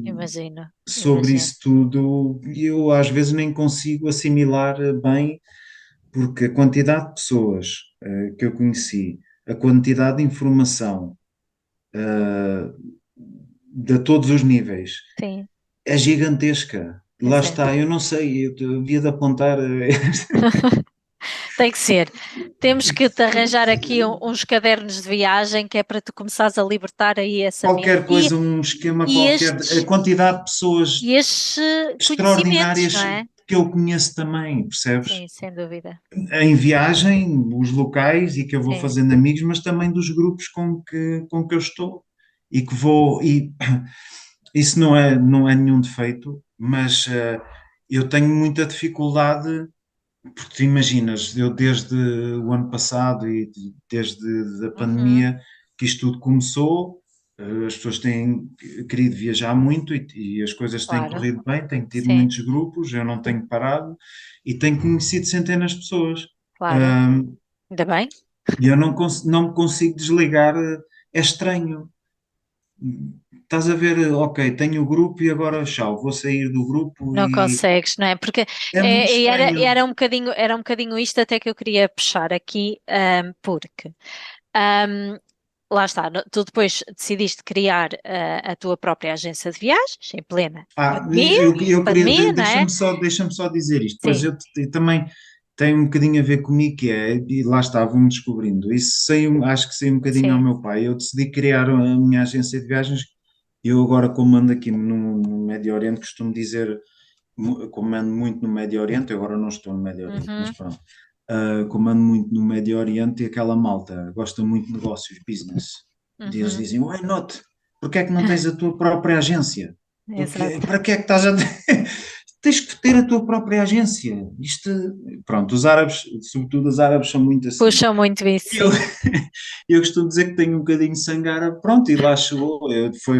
[SPEAKER 2] imagino,
[SPEAKER 3] sobre
[SPEAKER 2] imagino.
[SPEAKER 3] isso tudo. E eu às vezes nem consigo assimilar bem, porque a quantidade de pessoas que eu conheci, a quantidade de informação eh, de todos os níveis
[SPEAKER 2] Sim,
[SPEAKER 3] é gigantesca. Lá
[SPEAKER 2] pois é.
[SPEAKER 3] está, eu não sei, eu devia de apontar.
[SPEAKER 2] Tem que ser. Temos que te arranjar aqui uns cadernos de viagem que é para tu começares a libertar aí essa mente.
[SPEAKER 3] Qualquer coisa, um esquema
[SPEAKER 2] E
[SPEAKER 3] qualquer, a quantidade de pessoas
[SPEAKER 2] estes conhecimentos,
[SPEAKER 3] extraordinárias
[SPEAKER 2] não é?
[SPEAKER 3] que eu conheço também, percebes?
[SPEAKER 2] Sim, sem dúvida.
[SPEAKER 3] Em viagem, os locais e que eu vou
[SPEAKER 2] Sim.
[SPEAKER 3] fazendo amigos, mas também dos grupos com que eu estou e que vou. E isso não é nenhum defeito, mas eu tenho muita dificuldade, porque tu imaginas, eu desde o ano passado e desde a
[SPEAKER 2] Uhum,
[SPEAKER 3] pandemia que isto tudo começou, as pessoas têm querido viajar muito e as coisas têm
[SPEAKER 2] claro.
[SPEAKER 3] corrido bem, tenho tido
[SPEAKER 2] Sim,
[SPEAKER 3] muitos grupos, eu não tenho parado e tenho conhecido centenas de pessoas.
[SPEAKER 2] claro.
[SPEAKER 3] Ahm,
[SPEAKER 2] Ainda bem.
[SPEAKER 3] e eu não me consigo desligar, é estranho. Estás a ver, ok, tenho o grupo e agora tchau, vou sair do grupo
[SPEAKER 2] Não
[SPEAKER 3] e
[SPEAKER 2] consegues, não é? Porque
[SPEAKER 3] é muito estranho.
[SPEAKER 2] era um bocadinho isto até que eu queria puxar aqui, porque lá está, tu depois decidiste criar a tua própria agência de viagens, em plena
[SPEAKER 3] Eu queria,
[SPEAKER 2] pandemia, não é?
[SPEAKER 3] deixa-me só dizer isto, pois
[SPEAKER 2] Sim,
[SPEAKER 3] eu também tem um bocadinho a ver comigo, que é, e lá está, vou-me descobrindo, isso saiu, acho que saiu um bocadinho ao
[SPEAKER 2] sim,
[SPEAKER 3] meu pai, eu decidi criar a minha agência de viagens, eu agora como ando aqui no Médio Oriente, costumo dizer, como ando muito no Médio Oriente, eu agora não estou no Médio Oriente, mas
[SPEAKER 2] uhum,
[SPEAKER 3] pronto, como ando muito no Médio Oriente e aquela malta gosta muito de negócios, business, e eles
[SPEAKER 2] uhum,
[SPEAKER 3] dizem, why not? Porque é que não tens a tua própria agência? Porque,
[SPEAKER 2] exato.
[SPEAKER 3] para que é que estás a tens que ter a tua própria agência. Isto, pronto, os árabes, sobretudo os árabes, são muito assim.
[SPEAKER 2] Puxa muito isso,
[SPEAKER 3] Eu,
[SPEAKER 2] sim,
[SPEAKER 3] eu costumo dizer que tenho um bocadinho de sangue árabe, pronto, e lá chegou,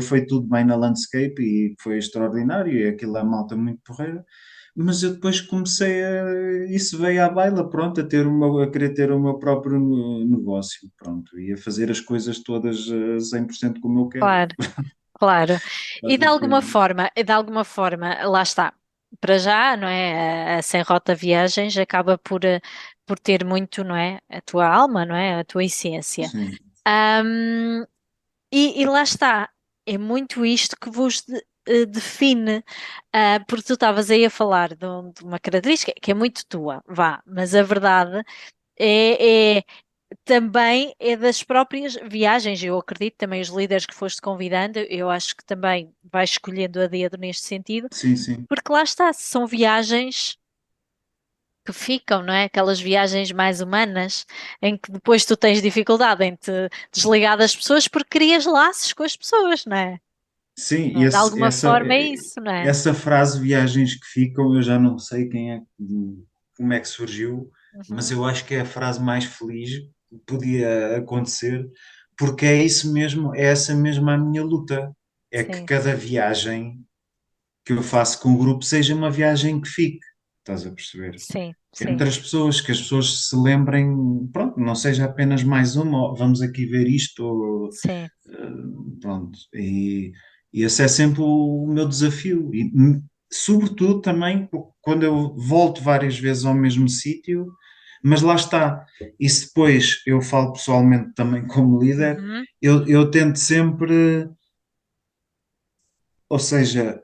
[SPEAKER 3] foi tudo bem na landscape e foi extraordinário, e aquilo é malta muito porreira, mas eu depois comecei isso veio à baila, pronto, a querer ter o meu próprio negócio, pronto, e a fazer as coisas todas 100% como eu quero.
[SPEAKER 2] claro, claro. E
[SPEAKER 3] Estás a ver?
[SPEAKER 2] de alguma forma, lá está. Para já, não é? A Sem Rota Viagens acaba por ter muito, não é? A tua alma, não é? A tua essência.
[SPEAKER 3] Sim,
[SPEAKER 2] Ahm, e lá está, é muito isto que vos define, porque tu estavas aí a falar de uma característica que é muito tua, vá, mas a verdade é também é das próprias viagens. Eu acredito também os líderes que foste convidando, eu acho que também vais escolhendo a dedo neste sentido,
[SPEAKER 3] sim, sim.
[SPEAKER 2] porque lá está, são viagens que ficam, não é? Aquelas viagens mais humanas, em que depois tu tens dificuldade em te desligar das pessoas porque crias laços com as pessoas, não é?
[SPEAKER 3] Sim,
[SPEAKER 2] De alguma forma é isso, não é?
[SPEAKER 3] essa frase viagens que ficam, eu já não sei como é que surgiu, mas
[SPEAKER 2] Uhum.
[SPEAKER 3] eu acho que é a frase mais feliz que podia acontecer, porque é isso mesmo, é essa mesma a minha luta. É que
[SPEAKER 2] Sim,
[SPEAKER 3] cada viagem que eu faço com o grupo seja uma viagem que fique, estás a perceber?
[SPEAKER 2] sim, sim,
[SPEAKER 3] Entre as pessoas, que as pessoas se lembrem, pronto, não seja apenas mais uma, ó, vamos aqui ver isto,
[SPEAKER 2] sim.
[SPEAKER 3] pronto, e esse é sempre o meu desafio. E, sobretudo também quando eu volto várias vezes ao mesmo sítio, mas lá está. E se depois eu falo pessoalmente também como líder,
[SPEAKER 2] Uhum,
[SPEAKER 3] eu tento sempre, ou seja,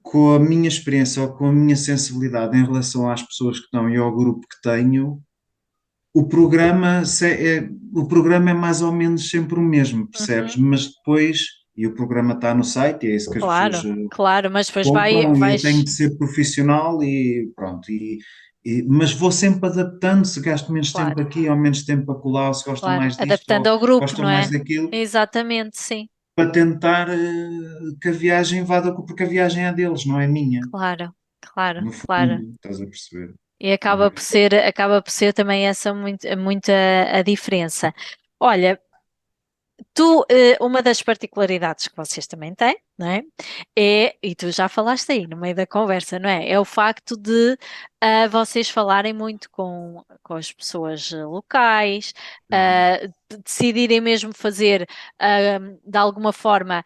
[SPEAKER 3] com a minha experiência ou com a minha sensibilidade em relação às pessoas que estão e ao grupo que tenho, o programa é mais ou menos sempre o mesmo, percebes?
[SPEAKER 2] uhum.
[SPEAKER 3] Mas depois, e o programa está no site, e é isso que as pessoas
[SPEAKER 2] Claro, claro, mas depois
[SPEAKER 3] compram, e eu tenho
[SPEAKER 2] vais,
[SPEAKER 3] de ser profissional e pronto. Mas vou sempre adaptando, se gasto menos tempo
[SPEAKER 2] claro,
[SPEAKER 3] aqui ou menos tempo acolá, ou se gostam
[SPEAKER 2] claro,
[SPEAKER 3] mais disto
[SPEAKER 2] adaptando
[SPEAKER 3] ou
[SPEAKER 2] ao grupo,
[SPEAKER 3] gostam
[SPEAKER 2] não
[SPEAKER 3] mais
[SPEAKER 2] é?
[SPEAKER 3] daquilo,
[SPEAKER 2] Exatamente, sim,
[SPEAKER 3] para tentar que a viagem vá, porque a viagem é deles, não é minha,
[SPEAKER 2] claro, claro,
[SPEAKER 3] no
[SPEAKER 2] claro.
[SPEAKER 3] fundo, estás a perceber?
[SPEAKER 2] E
[SPEAKER 3] É.
[SPEAKER 2] acaba por ser também essa muita a diferença. Olha, uma das particularidades que vocês também têm, não é? E tu já falaste aí no meio da conversa, não é? É o facto de vocês falarem muito com as pessoas locais,
[SPEAKER 3] Uhum.
[SPEAKER 2] decidirem mesmo fazer, de alguma forma,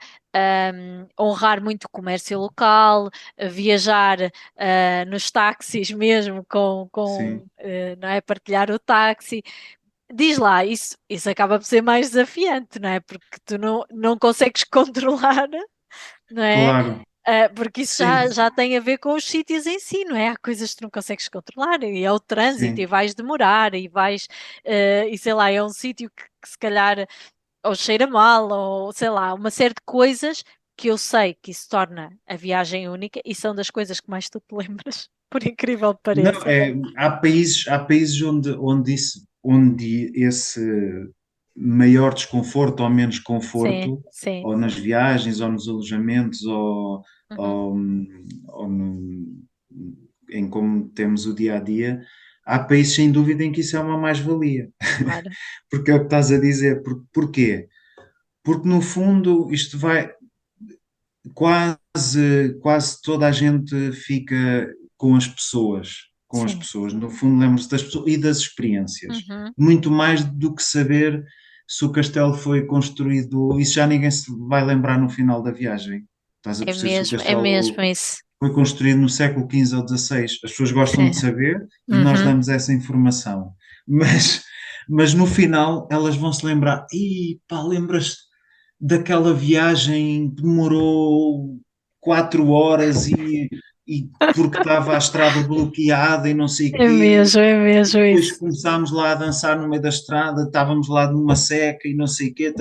[SPEAKER 2] honrar muito o comércio local, viajar, nos táxis mesmo,
[SPEAKER 3] Sim.
[SPEAKER 2] não é? Partilhar o táxi. Diz lá, isso acaba por ser mais desafiante, não é? Porque tu não consegues controlar, não é?
[SPEAKER 3] Claro,
[SPEAKER 2] Porque isso
[SPEAKER 3] sim,
[SPEAKER 2] já tem a ver com os sítios em si, não é? Há coisas que tu não consegues controlar, e é o trânsito, e
[SPEAKER 3] sim.
[SPEAKER 2] vais demorar, e sei lá, é um sítio que se calhar ou cheira mal, ou sei lá, uma série de coisas que eu sei que isso torna a viagem única, e são das coisas que mais tu te lembras, por incrível que
[SPEAKER 3] Não,
[SPEAKER 2] pareça.
[SPEAKER 3] há países onde esse maior desconforto ou menos
[SPEAKER 2] Sim,
[SPEAKER 3] conforto,
[SPEAKER 2] sim.
[SPEAKER 3] ou nas viagens, ou nos alojamentos,
[SPEAKER 2] Uhum,
[SPEAKER 3] ou, ou em como temos o dia a dia, há países sem dúvida em que isso é uma mais-valia.
[SPEAKER 2] claro.
[SPEAKER 3] Porque é o que estás a dizer. Porquê? Porque no fundo isto vai. Quase toda a gente fica com as pessoas, com as
[SPEAKER 2] Sim.
[SPEAKER 3] pessoas. No fundo, lembra-se das pessoas e das experiências.
[SPEAKER 2] Uhum.
[SPEAKER 3] Muito mais do que saber se o castelo foi construído. Isso já ninguém se vai lembrar no final da viagem. Estás a perceber se o
[SPEAKER 2] É mesmo
[SPEAKER 3] castelo
[SPEAKER 2] isso.
[SPEAKER 3] foi construído no século XV ou XVI. As pessoas gostam
[SPEAKER 2] Sim.
[SPEAKER 3] de saber e nós
[SPEAKER 2] Uhum.
[SPEAKER 3] damos essa informação. Mas mas no final elas vão se lembrar, e pá, lembras-te daquela viagem que demorou 4 horas e porque estava a estrada bloqueada e não sei o quê,
[SPEAKER 2] é mesmo
[SPEAKER 3] depois
[SPEAKER 2] isso.
[SPEAKER 3] começámos lá a dançar no meio da estrada, estávamos lá numa seca e não sei o quê,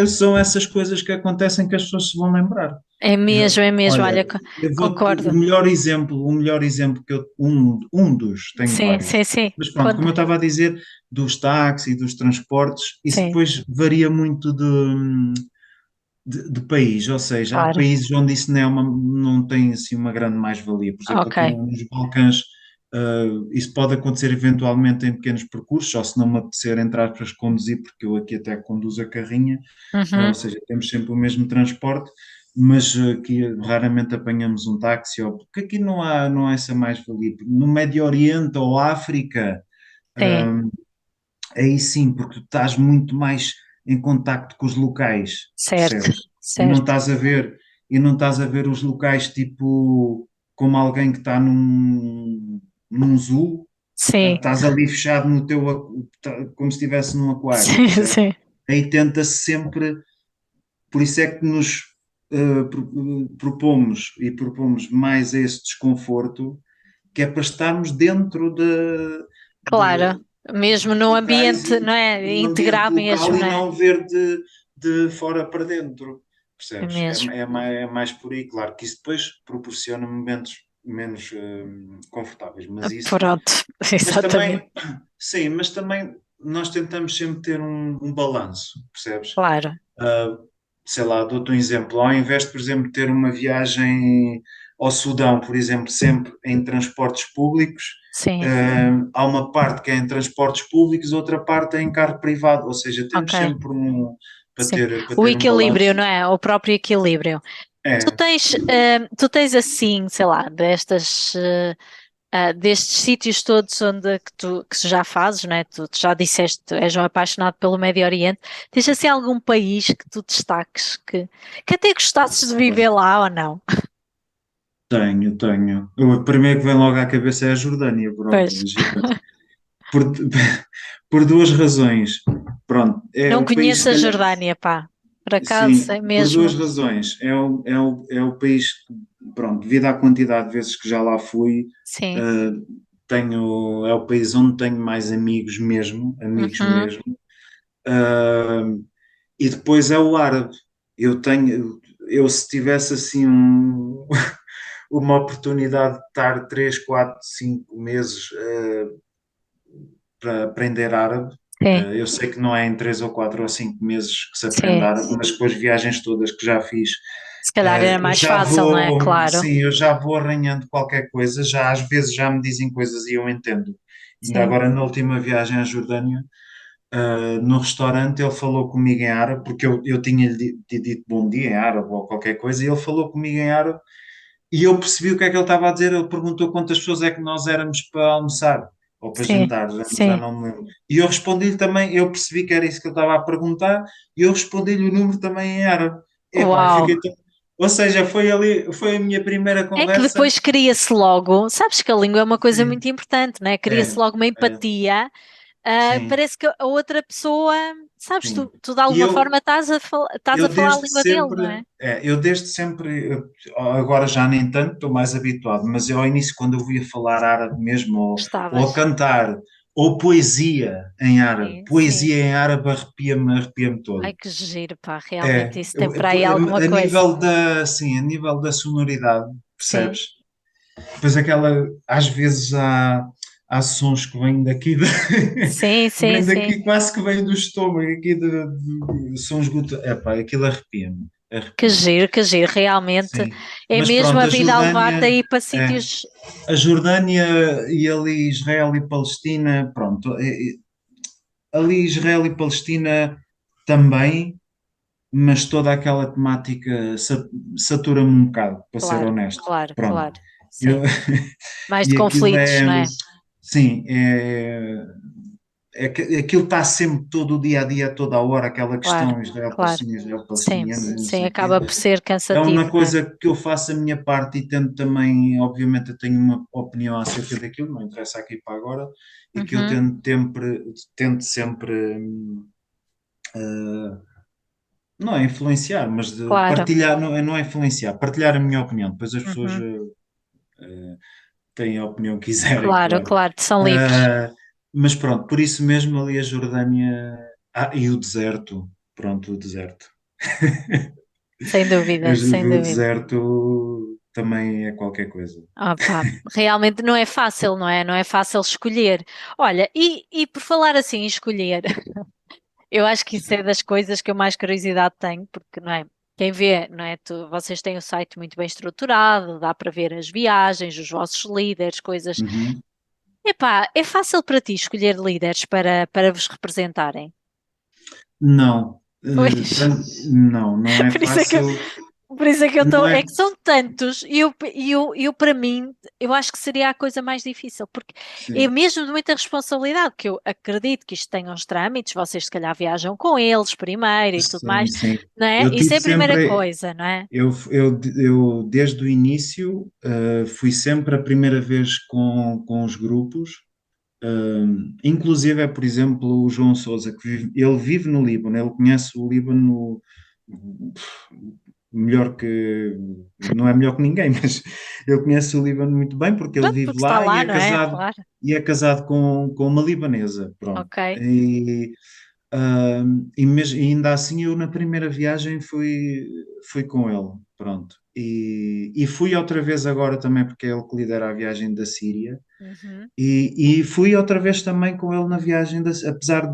[SPEAKER 3] são essas coisas que acontecem que as pessoas se vão lembrar.
[SPEAKER 2] É mesmo,
[SPEAKER 3] Olha,
[SPEAKER 2] olha,
[SPEAKER 3] eu vou
[SPEAKER 2] concordo.
[SPEAKER 3] o melhor exemplo que eu, um dos, tenho
[SPEAKER 2] Sim,
[SPEAKER 3] vários,
[SPEAKER 2] sim, sim.
[SPEAKER 3] mas pronto, como eu
[SPEAKER 2] Conta.
[SPEAKER 3] estava a dizer, dos táxis e dos transportes, isso
[SPEAKER 2] Sim,
[SPEAKER 3] depois varia muito de país, ou seja, há
[SPEAKER 2] claro.
[SPEAKER 3] países onde isso não tem assim uma grande mais-valia. Por exemplo,
[SPEAKER 2] Ok.
[SPEAKER 3] aqui nos Balcãs, isso pode acontecer eventualmente em pequenos percursos, ou se não me apetecer, entre aspas, conduzir, porque eu aqui até conduzo a carrinha, ou
[SPEAKER 2] Uhum.
[SPEAKER 3] seja, temos sempre o mesmo transporte, mas aqui raramente apanhamos um táxi, porque aqui não há essa mais-valia. No Médio Oriente ou África,
[SPEAKER 2] Sim,
[SPEAKER 3] ah, aí sim, porque tu estás muito mais em contacto com os locais,
[SPEAKER 2] certo,
[SPEAKER 3] percebes? E não
[SPEAKER 2] certo.
[SPEAKER 3] estás a ver, e não estás a ver os locais tipo como alguém que está num zoo,
[SPEAKER 2] Sim,
[SPEAKER 3] estás ali fechado no teu, como se estivesse num aquário,
[SPEAKER 2] sim,
[SPEAKER 3] percebes?
[SPEAKER 2] sim.
[SPEAKER 3] Aí tenta-se sempre, por isso é que nos propomos mais esse desconforto, que é para estarmos dentro
[SPEAKER 2] Claro. Mesmo
[SPEAKER 3] dos
[SPEAKER 2] no
[SPEAKER 3] locais
[SPEAKER 2] ambiente,
[SPEAKER 3] e
[SPEAKER 2] não é?
[SPEAKER 3] no ambiente
[SPEAKER 2] Integrar
[SPEAKER 3] local
[SPEAKER 2] mesmo,
[SPEAKER 3] e
[SPEAKER 2] não é?
[SPEAKER 3] não ver de fora para dentro,
[SPEAKER 2] É
[SPEAKER 3] percebes?
[SPEAKER 2] mesmo.
[SPEAKER 3] É mais por aí, claro que isso depois proporciona momentos menos confortáveis,
[SPEAKER 2] Pronto,
[SPEAKER 3] mas também,
[SPEAKER 2] exatamente.
[SPEAKER 3] sim, mas também nós tentamos sempre ter um balanço, percebes?
[SPEAKER 2] Claro.
[SPEAKER 3] Ah, sei lá, dou-te um exemplo. Ao invés de, por exemplo, ter uma viagem ao Sudão, por exemplo, sempre em transportes públicos,
[SPEAKER 2] Sim,
[SPEAKER 3] há uma parte que é em transportes públicos, outra parte é em carro privado. Ou seja, temos
[SPEAKER 2] ok.
[SPEAKER 3] sempre para
[SPEAKER 2] Sim.
[SPEAKER 3] ter, para
[SPEAKER 2] O
[SPEAKER 3] ter um
[SPEAKER 2] equilíbrio,
[SPEAKER 3] balanço.
[SPEAKER 2] não é? O próprio equilíbrio.
[SPEAKER 3] É,
[SPEAKER 2] Tu tens assim, sei lá, destes sítios todos onde que tu já fazes, não é? Tu já disseste, tu és um apaixonado pelo Médio Oriente. Tens assim algum país que tu destaques que até gostasses de viver lá ou não?
[SPEAKER 3] tenho. O primeiro que vem logo à cabeça é a Jordânia, pronto.
[SPEAKER 2] Pois,
[SPEAKER 3] Por, por duas razões. Pronto, é
[SPEAKER 2] não
[SPEAKER 3] o país, se
[SPEAKER 2] conheço a
[SPEAKER 3] calhar.
[SPEAKER 2] Jordânia, pá. Por acaso,
[SPEAKER 3] Sim,
[SPEAKER 2] é
[SPEAKER 3] por duas
[SPEAKER 2] mesmo.
[SPEAKER 3] razões. É o país, pronto, devido à quantidade de vezes que já lá fui,
[SPEAKER 2] Sim.
[SPEAKER 3] eh, é o país onde tenho mais amigos mesmo, amigos
[SPEAKER 2] Uhum.
[SPEAKER 3] mesmo. Eh, e depois é o árabe. Eu se tivesse assim uma oportunidade de estar 3, 4, 5 meses para aprender árabe.
[SPEAKER 2] Sim,
[SPEAKER 3] Eu sei que não é em 3 ou 4 ou 5 meses que se aprende
[SPEAKER 2] sim.
[SPEAKER 3] árabe, mas com as viagens todas que já fiz,
[SPEAKER 2] Se calhar era
[SPEAKER 3] eu
[SPEAKER 2] mais
[SPEAKER 3] já
[SPEAKER 2] fácil, não é?
[SPEAKER 3] vou,
[SPEAKER 2] Claro.
[SPEAKER 3] sim, eu já vou arranhando qualquer coisa, já às vezes já me dizem coisas e eu entendo. Ainda
[SPEAKER 2] Sim,
[SPEAKER 3] agora na última viagem à Jordânia, no restaurante ele falou comigo em árabe, porque eu tinha-lhe dito bom dia em árabe ou qualquer coisa, e ele falou comigo em árabe e eu percebi o que é que ele estava a dizer. Ele perguntou quantas pessoas é que nós éramos para almoçar ou para
[SPEAKER 2] sim,
[SPEAKER 3] jantar, já
[SPEAKER 2] sim.
[SPEAKER 3] não me lembro. E eu respondi-lhe também, eu percebi que era isso que ele estava a perguntar, e eu respondi-lhe o número também em árabe. Epá, eu
[SPEAKER 2] Uau.
[SPEAKER 3] fiquei tão... Ou seja, foi ali, foi a minha primeira
[SPEAKER 2] É que
[SPEAKER 3] conversa.
[SPEAKER 2] depois cria-se logo, sabes que a língua é uma coisa
[SPEAKER 3] Sim,
[SPEAKER 2] muito importante, não é? Cria-se
[SPEAKER 3] é,
[SPEAKER 2] logo uma
[SPEAKER 3] é,
[SPEAKER 2] empatia.
[SPEAKER 3] sim,
[SPEAKER 2] Parece que a outra pessoa, sabes,
[SPEAKER 3] sim.
[SPEAKER 2] tu de
[SPEAKER 3] E
[SPEAKER 2] alguma forma
[SPEAKER 3] eu,
[SPEAKER 2] estás a
[SPEAKER 3] eu
[SPEAKER 2] falar a
[SPEAKER 3] desde
[SPEAKER 2] língua dele, não
[SPEAKER 3] sempre,
[SPEAKER 2] é?
[SPEAKER 3] agora já nem tanto, estou mais habituado, mas eu ao início, quando eu via falar árabe mesmo, ou a
[SPEAKER 2] Estavas.
[SPEAKER 3] cantar, ou
[SPEAKER 2] Sim, sim.
[SPEAKER 3] poesia em árabe arrepia-me
[SPEAKER 2] Ai,
[SPEAKER 3] todo.
[SPEAKER 2] que giro, pá, realmente
[SPEAKER 3] É,
[SPEAKER 2] isso tem para aí alguma
[SPEAKER 3] a
[SPEAKER 2] coisa.
[SPEAKER 3] nível sim, a nível da sonoridade,
[SPEAKER 2] Sim,
[SPEAKER 3] percebes? Depois às vezes há sons que vêm daqui,
[SPEAKER 2] sim, sim,
[SPEAKER 3] vêm
[SPEAKER 2] sim.
[SPEAKER 3] daqui quase que vêm do estômago, aqui de sons epá, aquilo arrepia-me, arrepia-me.
[SPEAKER 2] Que giro, realmente.
[SPEAKER 3] Sim.
[SPEAKER 2] É
[SPEAKER 3] Mas
[SPEAKER 2] mesmo a
[SPEAKER 3] pronto,
[SPEAKER 2] vida a levar-te aí para
[SPEAKER 3] é,
[SPEAKER 2] sítios.
[SPEAKER 3] a Jordânia e ali Israel e Palestina, pronto, ali Israel e Palestina também, mas toda aquela temática satura-me um bocado, para ser
[SPEAKER 2] Claro,
[SPEAKER 3] honesto.
[SPEAKER 2] claro,
[SPEAKER 3] Pronto.
[SPEAKER 2] claro.
[SPEAKER 3] Eu,
[SPEAKER 2] Sim. Mais de
[SPEAKER 3] e aquilo
[SPEAKER 2] conflitos,
[SPEAKER 3] é,
[SPEAKER 2] não é?
[SPEAKER 3] sim, é aquilo está sempre todo o dia a dia, toda a hora, aquela
[SPEAKER 2] Claro,
[SPEAKER 3] questão
[SPEAKER 2] claro.
[SPEAKER 3] Israel-Palestina,
[SPEAKER 2] Sim,
[SPEAKER 3] Israel-palestinianos e não
[SPEAKER 2] sim,
[SPEAKER 3] sei o quê.
[SPEAKER 2] acaba por ser
[SPEAKER 3] É
[SPEAKER 2] cansativo,
[SPEAKER 3] uma
[SPEAKER 2] não é?
[SPEAKER 3] coisa que eu faço a minha parte e tento também, obviamente, eu tenho uma opinião acerca daquilo, não interessa aqui para agora, e que eu
[SPEAKER 2] Uhum,
[SPEAKER 3] tento sempre, não é influenciar, mas de
[SPEAKER 2] claro.
[SPEAKER 3] partilhar, não é influenciar, partilhar a minha opinião. Depois as pessoas
[SPEAKER 2] Uhum,
[SPEAKER 3] têm a opinião que quiserem,
[SPEAKER 2] claro,
[SPEAKER 3] claro.
[SPEAKER 2] claro, são livres.
[SPEAKER 3] Ah, mas pronto, por isso mesmo ali a Jordânia, e o deserto, pronto, o deserto.
[SPEAKER 2] Sem dúvida, sem
[SPEAKER 3] O
[SPEAKER 2] dúvida.
[SPEAKER 3] deserto também é qualquer coisa.
[SPEAKER 2] Ah, pá, realmente não é fácil, não é? Não é fácil escolher. Olha, e por falar assim em escolher, eu acho que isso é das coisas que eu mais curiosidade tenho, porque não é? Quem vê, não é? Vocês têm o site muito bem estruturado, dá para ver as viagens, os vossos líderes, coisas.
[SPEAKER 3] Uhum.
[SPEAKER 2] Epá, é fácil para ti escolher líderes para vos representarem?
[SPEAKER 3] Não,
[SPEAKER 2] Pois,
[SPEAKER 3] não é
[SPEAKER 2] por isso é que
[SPEAKER 3] fácil,
[SPEAKER 2] por isso é que eu
[SPEAKER 3] não
[SPEAKER 2] estou. É
[SPEAKER 3] é,
[SPEAKER 2] que são tantos, e eu, para mim, eu acho que seria a coisa mais difícil, porque é
[SPEAKER 3] sim,
[SPEAKER 2] mesmo de muita responsabilidade, que eu acredito que isto tenha uns trâmites, vocês se calhar viajam com eles primeiro e tudo
[SPEAKER 3] sim,
[SPEAKER 2] mais,
[SPEAKER 3] sim.
[SPEAKER 2] não é?
[SPEAKER 3] Eu
[SPEAKER 2] Isso
[SPEAKER 3] tive
[SPEAKER 2] é a primeira
[SPEAKER 3] sempre,
[SPEAKER 2] coisa, não é?
[SPEAKER 3] eu desde o início, fui sempre a primeira vez com os grupos. Inclusive, por exemplo, o João Sousa, ele vive no Líbano, ele conhece o Líbano melhor que, não é melhor que ninguém, mas ele conhece o Líbano muito bem porque ele
[SPEAKER 2] Pronto,
[SPEAKER 3] vive
[SPEAKER 2] porque está
[SPEAKER 3] lá e
[SPEAKER 2] lá,
[SPEAKER 3] é
[SPEAKER 2] não é?
[SPEAKER 3] casado,
[SPEAKER 2] Claro,
[SPEAKER 3] com uma libanesa, pronto.
[SPEAKER 2] ok.
[SPEAKER 3] E ainda assim eu na primeira viagem fui com ele, pronto. E fui outra vez agora também porque é ele que lidera a viagem da Síria.
[SPEAKER 2] Uhum.
[SPEAKER 3] E fui outra vez também com ele na viagem, apesar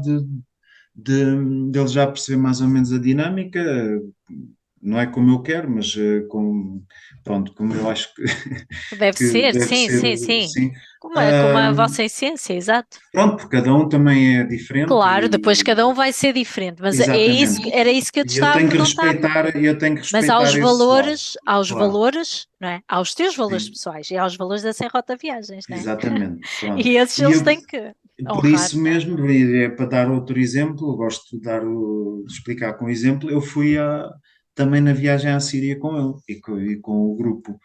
[SPEAKER 3] dele já perceber mais ou menos a dinâmica, não é como eu quero, mas pronto, como eu acho que,
[SPEAKER 2] Deve
[SPEAKER 3] que
[SPEAKER 2] ser,
[SPEAKER 3] deve
[SPEAKER 2] sim,
[SPEAKER 3] ser,
[SPEAKER 2] sim, sim.
[SPEAKER 3] sim.
[SPEAKER 2] Como a
[SPEAKER 3] Ah,
[SPEAKER 2] vossa essência, exato.
[SPEAKER 3] pronto, porque cada um também é diferente
[SPEAKER 2] Claro, depois
[SPEAKER 3] e
[SPEAKER 2] cada um vai ser diferente, mas é isso,
[SPEAKER 3] exatamente.
[SPEAKER 2] era isso que eu te
[SPEAKER 3] E eu
[SPEAKER 2] estava a
[SPEAKER 3] tenho que
[SPEAKER 2] perguntar.
[SPEAKER 3] respeitar, eu tenho que
[SPEAKER 2] Mas
[SPEAKER 3] respeitar esse lado,
[SPEAKER 2] aos
[SPEAKER 3] claro.
[SPEAKER 2] valores, não é? Aos teus valores
[SPEAKER 3] Sim,
[SPEAKER 2] pessoais e aos valores da Sem Rota Viagens, não é?
[SPEAKER 3] exatamente. Pronto.
[SPEAKER 2] E esses
[SPEAKER 3] E
[SPEAKER 2] eles
[SPEAKER 3] eu,
[SPEAKER 2] têm que
[SPEAKER 3] por
[SPEAKER 2] honrar,
[SPEAKER 3] isso
[SPEAKER 2] não é?
[SPEAKER 3] mesmo, e é para dar outro exemplo, eu gosto de explicar com exemplo, eu fui também na viagem à Síria com ele e com o grupo.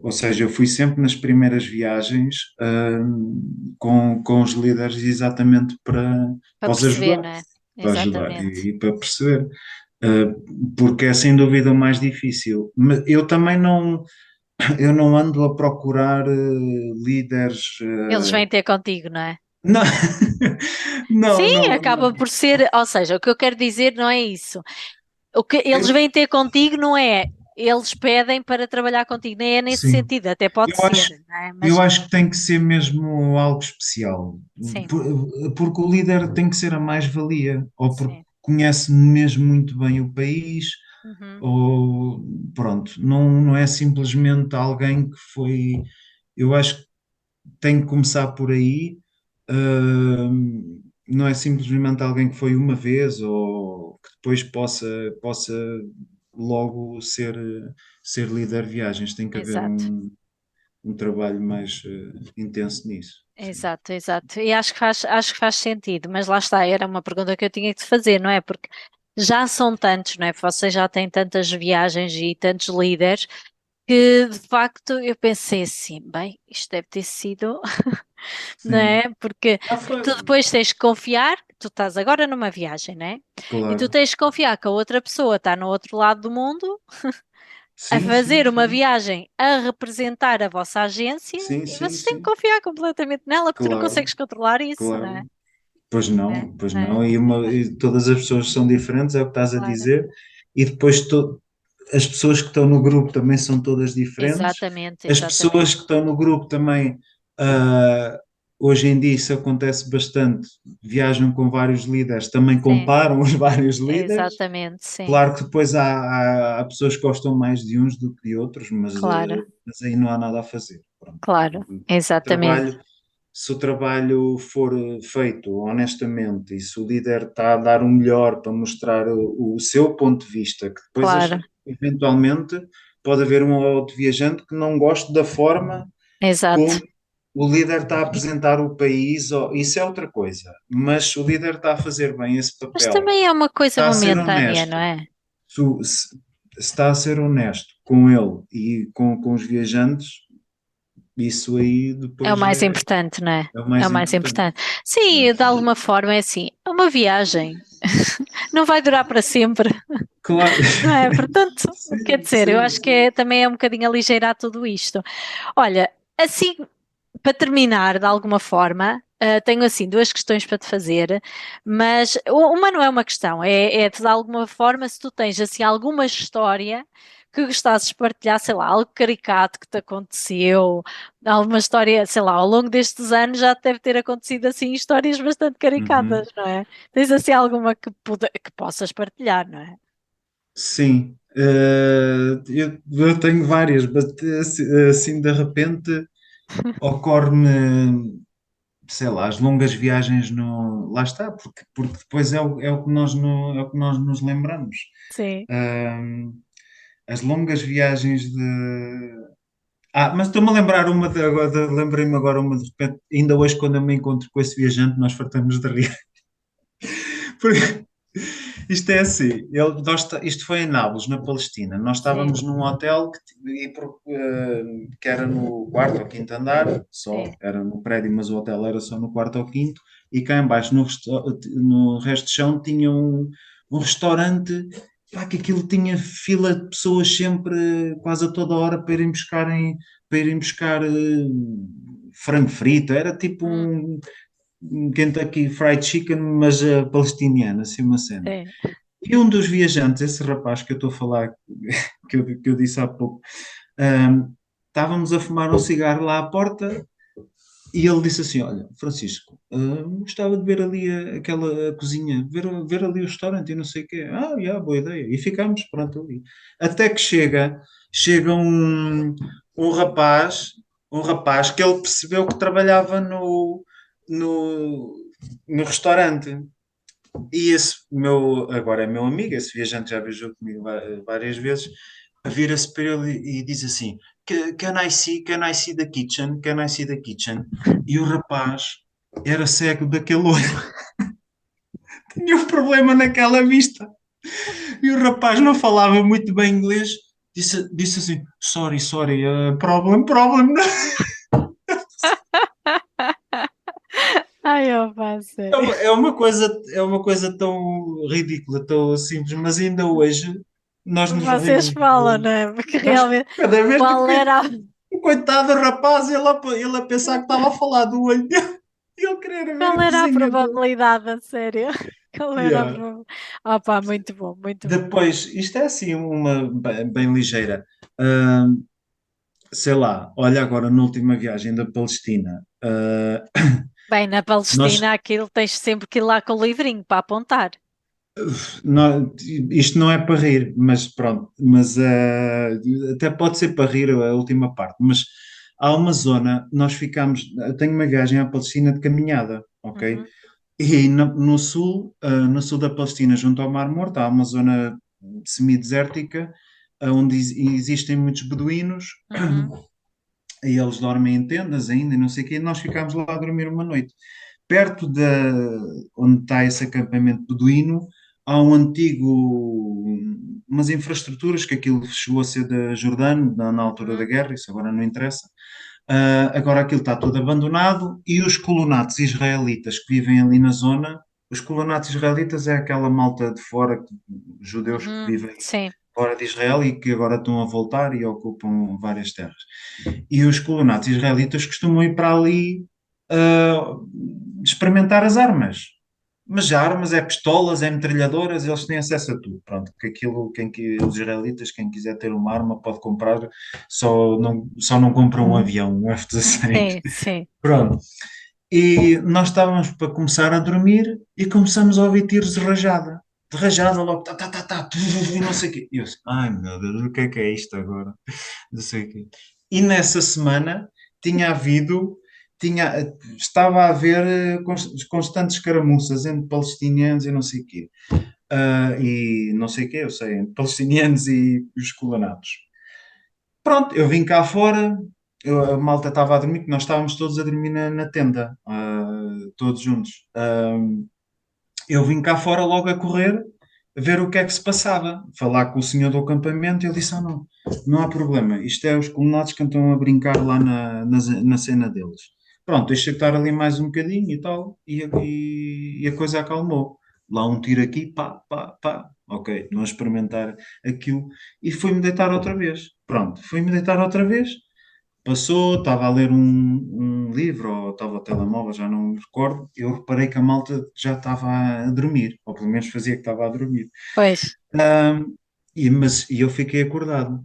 [SPEAKER 3] Ou seja, eu fui sempre nas primeiras viagens, com os líderes exatamente
[SPEAKER 2] Para
[SPEAKER 3] para os
[SPEAKER 2] perceber,
[SPEAKER 3] ajudar,
[SPEAKER 2] não é?
[SPEAKER 3] para ajudar
[SPEAKER 2] Exatamente.
[SPEAKER 3] e para perceber. Porque é sem dúvida o mais difícil. Mas eu não ando a procurar líderes.
[SPEAKER 2] Eles vêm ter contigo, não é?
[SPEAKER 3] Não, não,
[SPEAKER 2] Sim,
[SPEAKER 3] não,
[SPEAKER 2] acaba
[SPEAKER 3] não.
[SPEAKER 2] por ser, ou seja, o que eu quero dizer não é isso. O que eles
[SPEAKER 3] Eu,
[SPEAKER 2] vêm ter contigo não é eles pedem para trabalhar contigo, nem é nesse
[SPEAKER 3] sim,
[SPEAKER 2] sentido, até pode
[SPEAKER 3] eu
[SPEAKER 2] ser,
[SPEAKER 3] acho,
[SPEAKER 2] não é?
[SPEAKER 3] eu
[SPEAKER 2] Mas
[SPEAKER 3] acho que tem que ser mesmo algo especial,
[SPEAKER 2] sim,
[SPEAKER 3] porque o líder tem que ser a mais-valia, ou porque
[SPEAKER 2] sim.
[SPEAKER 3] conhece mesmo muito bem o país,
[SPEAKER 2] Uhum.
[SPEAKER 3] ou pronto, não é simplesmente alguém que foi. Eu acho que tem que começar por aí. Não é simplesmente alguém que foi uma vez ou que depois possa logo ser líder de viagens. Tem que haver
[SPEAKER 2] Exato.
[SPEAKER 3] um trabalho mais intenso nisso. Sim.
[SPEAKER 2] Exato, exato. E acho que faz sentido, mas lá está, era uma pergunta que eu tinha que te fazer, não é? Porque já são tantos, não é? Vocês já têm tantas viagens e tantos líderes que de facto eu pensei assim, bem, isto deve ter sido, não
[SPEAKER 3] Sim.
[SPEAKER 2] é? Porque
[SPEAKER 3] Foi,
[SPEAKER 2] tu depois tens que confiar, tu estás agora numa viagem, não é? E tu
[SPEAKER 3] claro.
[SPEAKER 2] tens que confiar que a outra pessoa está no outro lado do mundo a
[SPEAKER 3] Sim, sim,
[SPEAKER 2] fazer uma
[SPEAKER 3] sim.
[SPEAKER 2] viagem a representar a vossa agência
[SPEAKER 3] Sim,
[SPEAKER 2] e
[SPEAKER 3] sim,
[SPEAKER 2] vocês têm que
[SPEAKER 3] sim.
[SPEAKER 2] confiar completamente nela, porque tu não
[SPEAKER 3] Claro,
[SPEAKER 2] consegues controlar isso, não é?
[SPEAKER 3] claro. Pois
[SPEAKER 2] É,
[SPEAKER 3] não, pois
[SPEAKER 2] é,
[SPEAKER 3] não. E todas as pessoas são diferentes, é o que estás a
[SPEAKER 2] claro.
[SPEAKER 3] dizer. E depois as pessoas que estão no grupo também são todas diferentes.
[SPEAKER 2] Exatamente,
[SPEAKER 3] As pessoas
[SPEAKER 2] exatamente.
[SPEAKER 3] que estão no grupo também, ah, hoje em dia isso acontece bastante, viajam com vários líderes, também
[SPEAKER 2] Sim,
[SPEAKER 3] comparam os vários líderes.
[SPEAKER 2] exatamente, sim.
[SPEAKER 3] Claro que depois há pessoas que gostam mais de uns do que de outros,
[SPEAKER 2] Claro,
[SPEAKER 3] mas aí não há nada a fazer. Pronto.
[SPEAKER 2] claro,
[SPEAKER 3] Se o
[SPEAKER 2] exatamente.
[SPEAKER 3] trabalho, se o trabalho for feito honestamente e se o líder está a dar o melhor para mostrar o seu ponto de vista, que depois
[SPEAKER 2] Claro,
[SPEAKER 3] eventualmente pode haver um ou outro viajante que não goste da forma como,
[SPEAKER 2] exato.
[SPEAKER 3] o líder está a apresentar o país, isso é outra coisa, mas o líder está a fazer bem esse
[SPEAKER 2] Mas
[SPEAKER 3] papel,
[SPEAKER 2] também é uma coisa
[SPEAKER 3] está a ser
[SPEAKER 2] momentânea, não
[SPEAKER 3] honesto,
[SPEAKER 2] é?
[SPEAKER 3] se está a ser honesto com ele e com os viajantes, isso aí
[SPEAKER 2] É o
[SPEAKER 3] depois
[SPEAKER 2] mais importante, não é?
[SPEAKER 3] é o
[SPEAKER 2] É o
[SPEAKER 3] mais
[SPEAKER 2] mais
[SPEAKER 3] importante.
[SPEAKER 2] importante. Sim, de alguma forma é assim, é uma viagem. Não vai durar para sempre,
[SPEAKER 3] Claro,
[SPEAKER 2] não é? Portanto, quer
[SPEAKER 3] sim,
[SPEAKER 2] dizer, eu
[SPEAKER 3] sim,
[SPEAKER 2] acho que
[SPEAKER 3] sim.
[SPEAKER 2] também é um bocadinho aligeirar tudo isto. Olha, assim, para terminar, de alguma forma, tenho assim duas questões para te fazer, mas uma não é uma questão, é de alguma forma se tu tens assim alguma história que gostasses de partilhar, sei lá, algo caricato que te aconteceu, alguma história, sei lá, ao longo destes anos já te deve ter acontecido assim histórias bastante caricatas,
[SPEAKER 3] Uhum.
[SPEAKER 2] não é? Tens assim alguma que possas partilhar, não é?
[SPEAKER 3] Sim, eu tenho várias, mas assim de repente ocorre-me, sei lá, as longas viagens no. Lá está, porque depois é o que nós é o que nós nos lembramos.
[SPEAKER 2] Sim,
[SPEAKER 3] Ahm, as longas viagens de. Mas estou-me a lembrar agora, lembrei-me agora uma de repente, ainda hoje quando eu me encontro com esse viajante, nós fartamos de rir. Porque isto é assim, isto foi em Nápoles, na Palestina. Nós
[SPEAKER 2] sim,
[SPEAKER 3] estávamos num hotel que era no quarto ou quinto andar,
[SPEAKER 2] sim.
[SPEAKER 3] só, era no prédio, mas o hotel era só no quarto ou quinto, e cá em baixo, no resto de chão, tinha um restaurante, pá, que aquilo tinha fila de pessoas sempre, quase a toda hora, para irem buscar frango frito. Era tipo
[SPEAKER 2] Hum,
[SPEAKER 3] um Kentucky Fried Chicken, mas palestiniano, assim uma cena.
[SPEAKER 2] sim.
[SPEAKER 3] E um dos viajantes, esse rapaz que eu estou a falar, que eu disse há pouco, ahm, estávamos a fumar um cigarro lá à porta e ele disse assim: Olha, Francisco, gostava de ver ali aquela cozinha, ver ali o restaurante e não sei o quê. Yeah, boa ideia. E ficámos, pronto, ali. Até que chega um rapaz, um rapaz que ele percebeu que trabalhava no, no restaurante. E esse meu, agora é meu amigo, esse viajante já viajou comigo várias vezes, vira-se para ele e diz assim: can I see the kitchen? Can I see the kitchen? E o rapaz era cego daquele olho, tinha um problema naquela vista. E o rapaz não falava muito bem inglês, disse assim: sorry, problem.
[SPEAKER 2] Ai, eu faço sério.
[SPEAKER 3] É uma coisa tão ridícula, tão simples, mas ainda hoje nós nos
[SPEAKER 2] Vocês
[SPEAKER 3] rimos
[SPEAKER 2] falam,
[SPEAKER 3] muito.
[SPEAKER 2] não é? Porque
[SPEAKER 3] Nós,
[SPEAKER 2] realmente,
[SPEAKER 3] cada vez que
[SPEAKER 2] qual era a...
[SPEAKER 3] o coitado do rapaz, ele a pensar que estava a falar do olho dele e ele querer ver
[SPEAKER 2] Qual
[SPEAKER 3] a
[SPEAKER 2] era a
[SPEAKER 3] cozinha dele.
[SPEAKER 2] probabilidade, a sério? Qual era a
[SPEAKER 3] Yeah.
[SPEAKER 2] probabilidade? Ah pá, muito bom, muito bom.
[SPEAKER 3] Depois, isto é assim uma bem ligeira. Ahm, sei lá, olha agora na última viagem da Palestina.
[SPEAKER 2] Bem, na
[SPEAKER 3] Nós,
[SPEAKER 2] Palestina aquilo tens sempre que ir lá com o livrinho para apontar.
[SPEAKER 3] isto não é para rir, mas pronto, mas até pode ser para rir a última parte, mas há uma zona, nós ficamos, eu tenho uma viagem à Palestina de caminhada, ok?
[SPEAKER 2] Uhum,
[SPEAKER 3] E no sul da Palestina, junto ao Mar Morto, há uma zona semidesértica, onde existem muitos beduínos,
[SPEAKER 2] uhum,
[SPEAKER 3] e eles dormem em tendas ainda, e não sei o quê, e nós ficámos lá a dormir uma noite. Perto onde está esse acampamento beduíno, há um antigo, umas infraestruturas, que aquilo chegou a ser da Jordânia, na altura da
[SPEAKER 2] uhum.
[SPEAKER 3] guerra, isso agora não interessa. Agora aquilo está todo abandonado e os colonatos israelitas que vivem ali na zona, os colonatos israelitas é aquela malta de fora, judeus que vivem
[SPEAKER 2] Sim.
[SPEAKER 3] fora de Israel e que agora estão a voltar e ocupam várias terras. E os colonatos israelitas costumam ir para ali ah, experimentar as armas. Mas já armas é pistolas, é metralhadoras, eles têm acesso a tudo. Pronto, que aquilo, os israelitas, quem quiser ter uma arma pode comprar, só não compra um avião, um F-16.
[SPEAKER 2] Sim, sim.
[SPEAKER 3] Pronto. E nós estávamos para começar a dormir e começamos a ouvir tiros de rajada logo, e não sei o quê. E eu assim, ai meu Deus, o que é isto agora? Não sei o quê. E nessa semana tinha havido, tinha, estava a haver constantes escaramuças entre palestinianos e não sei o quê. E não sei o quê, eu sei, entre palestinianos e os colonatos. Pronto, eu vim cá fora, a malta estava a dormir, que nós estávamos todos a dormir na tenda, todos juntos. Eu vim cá fora logo a correr, a ver o que é que se passava, falar com o senhor do acampamento, e ele disse: não, não há problema, isto é os colonatos que estão a brincar lá na cena deles. Pronto, deixa estar ali mais um bocadinho e tal, e a coisa acalmou. Lá um tiro aqui, pá, pá, pá. Ok, estão a experimentar aquilo. E fui-me deitar outra vez. Pronto, fui-me deitar outra vez. Passou, estava a ler um livro, ou estava ao telemóvel, já não me recordo. Eu reparei que a malta já estava a dormir, ou pelo menos fazia que estava a dormir.
[SPEAKER 2] Pois,
[SPEAKER 3] E eu fiquei acordado.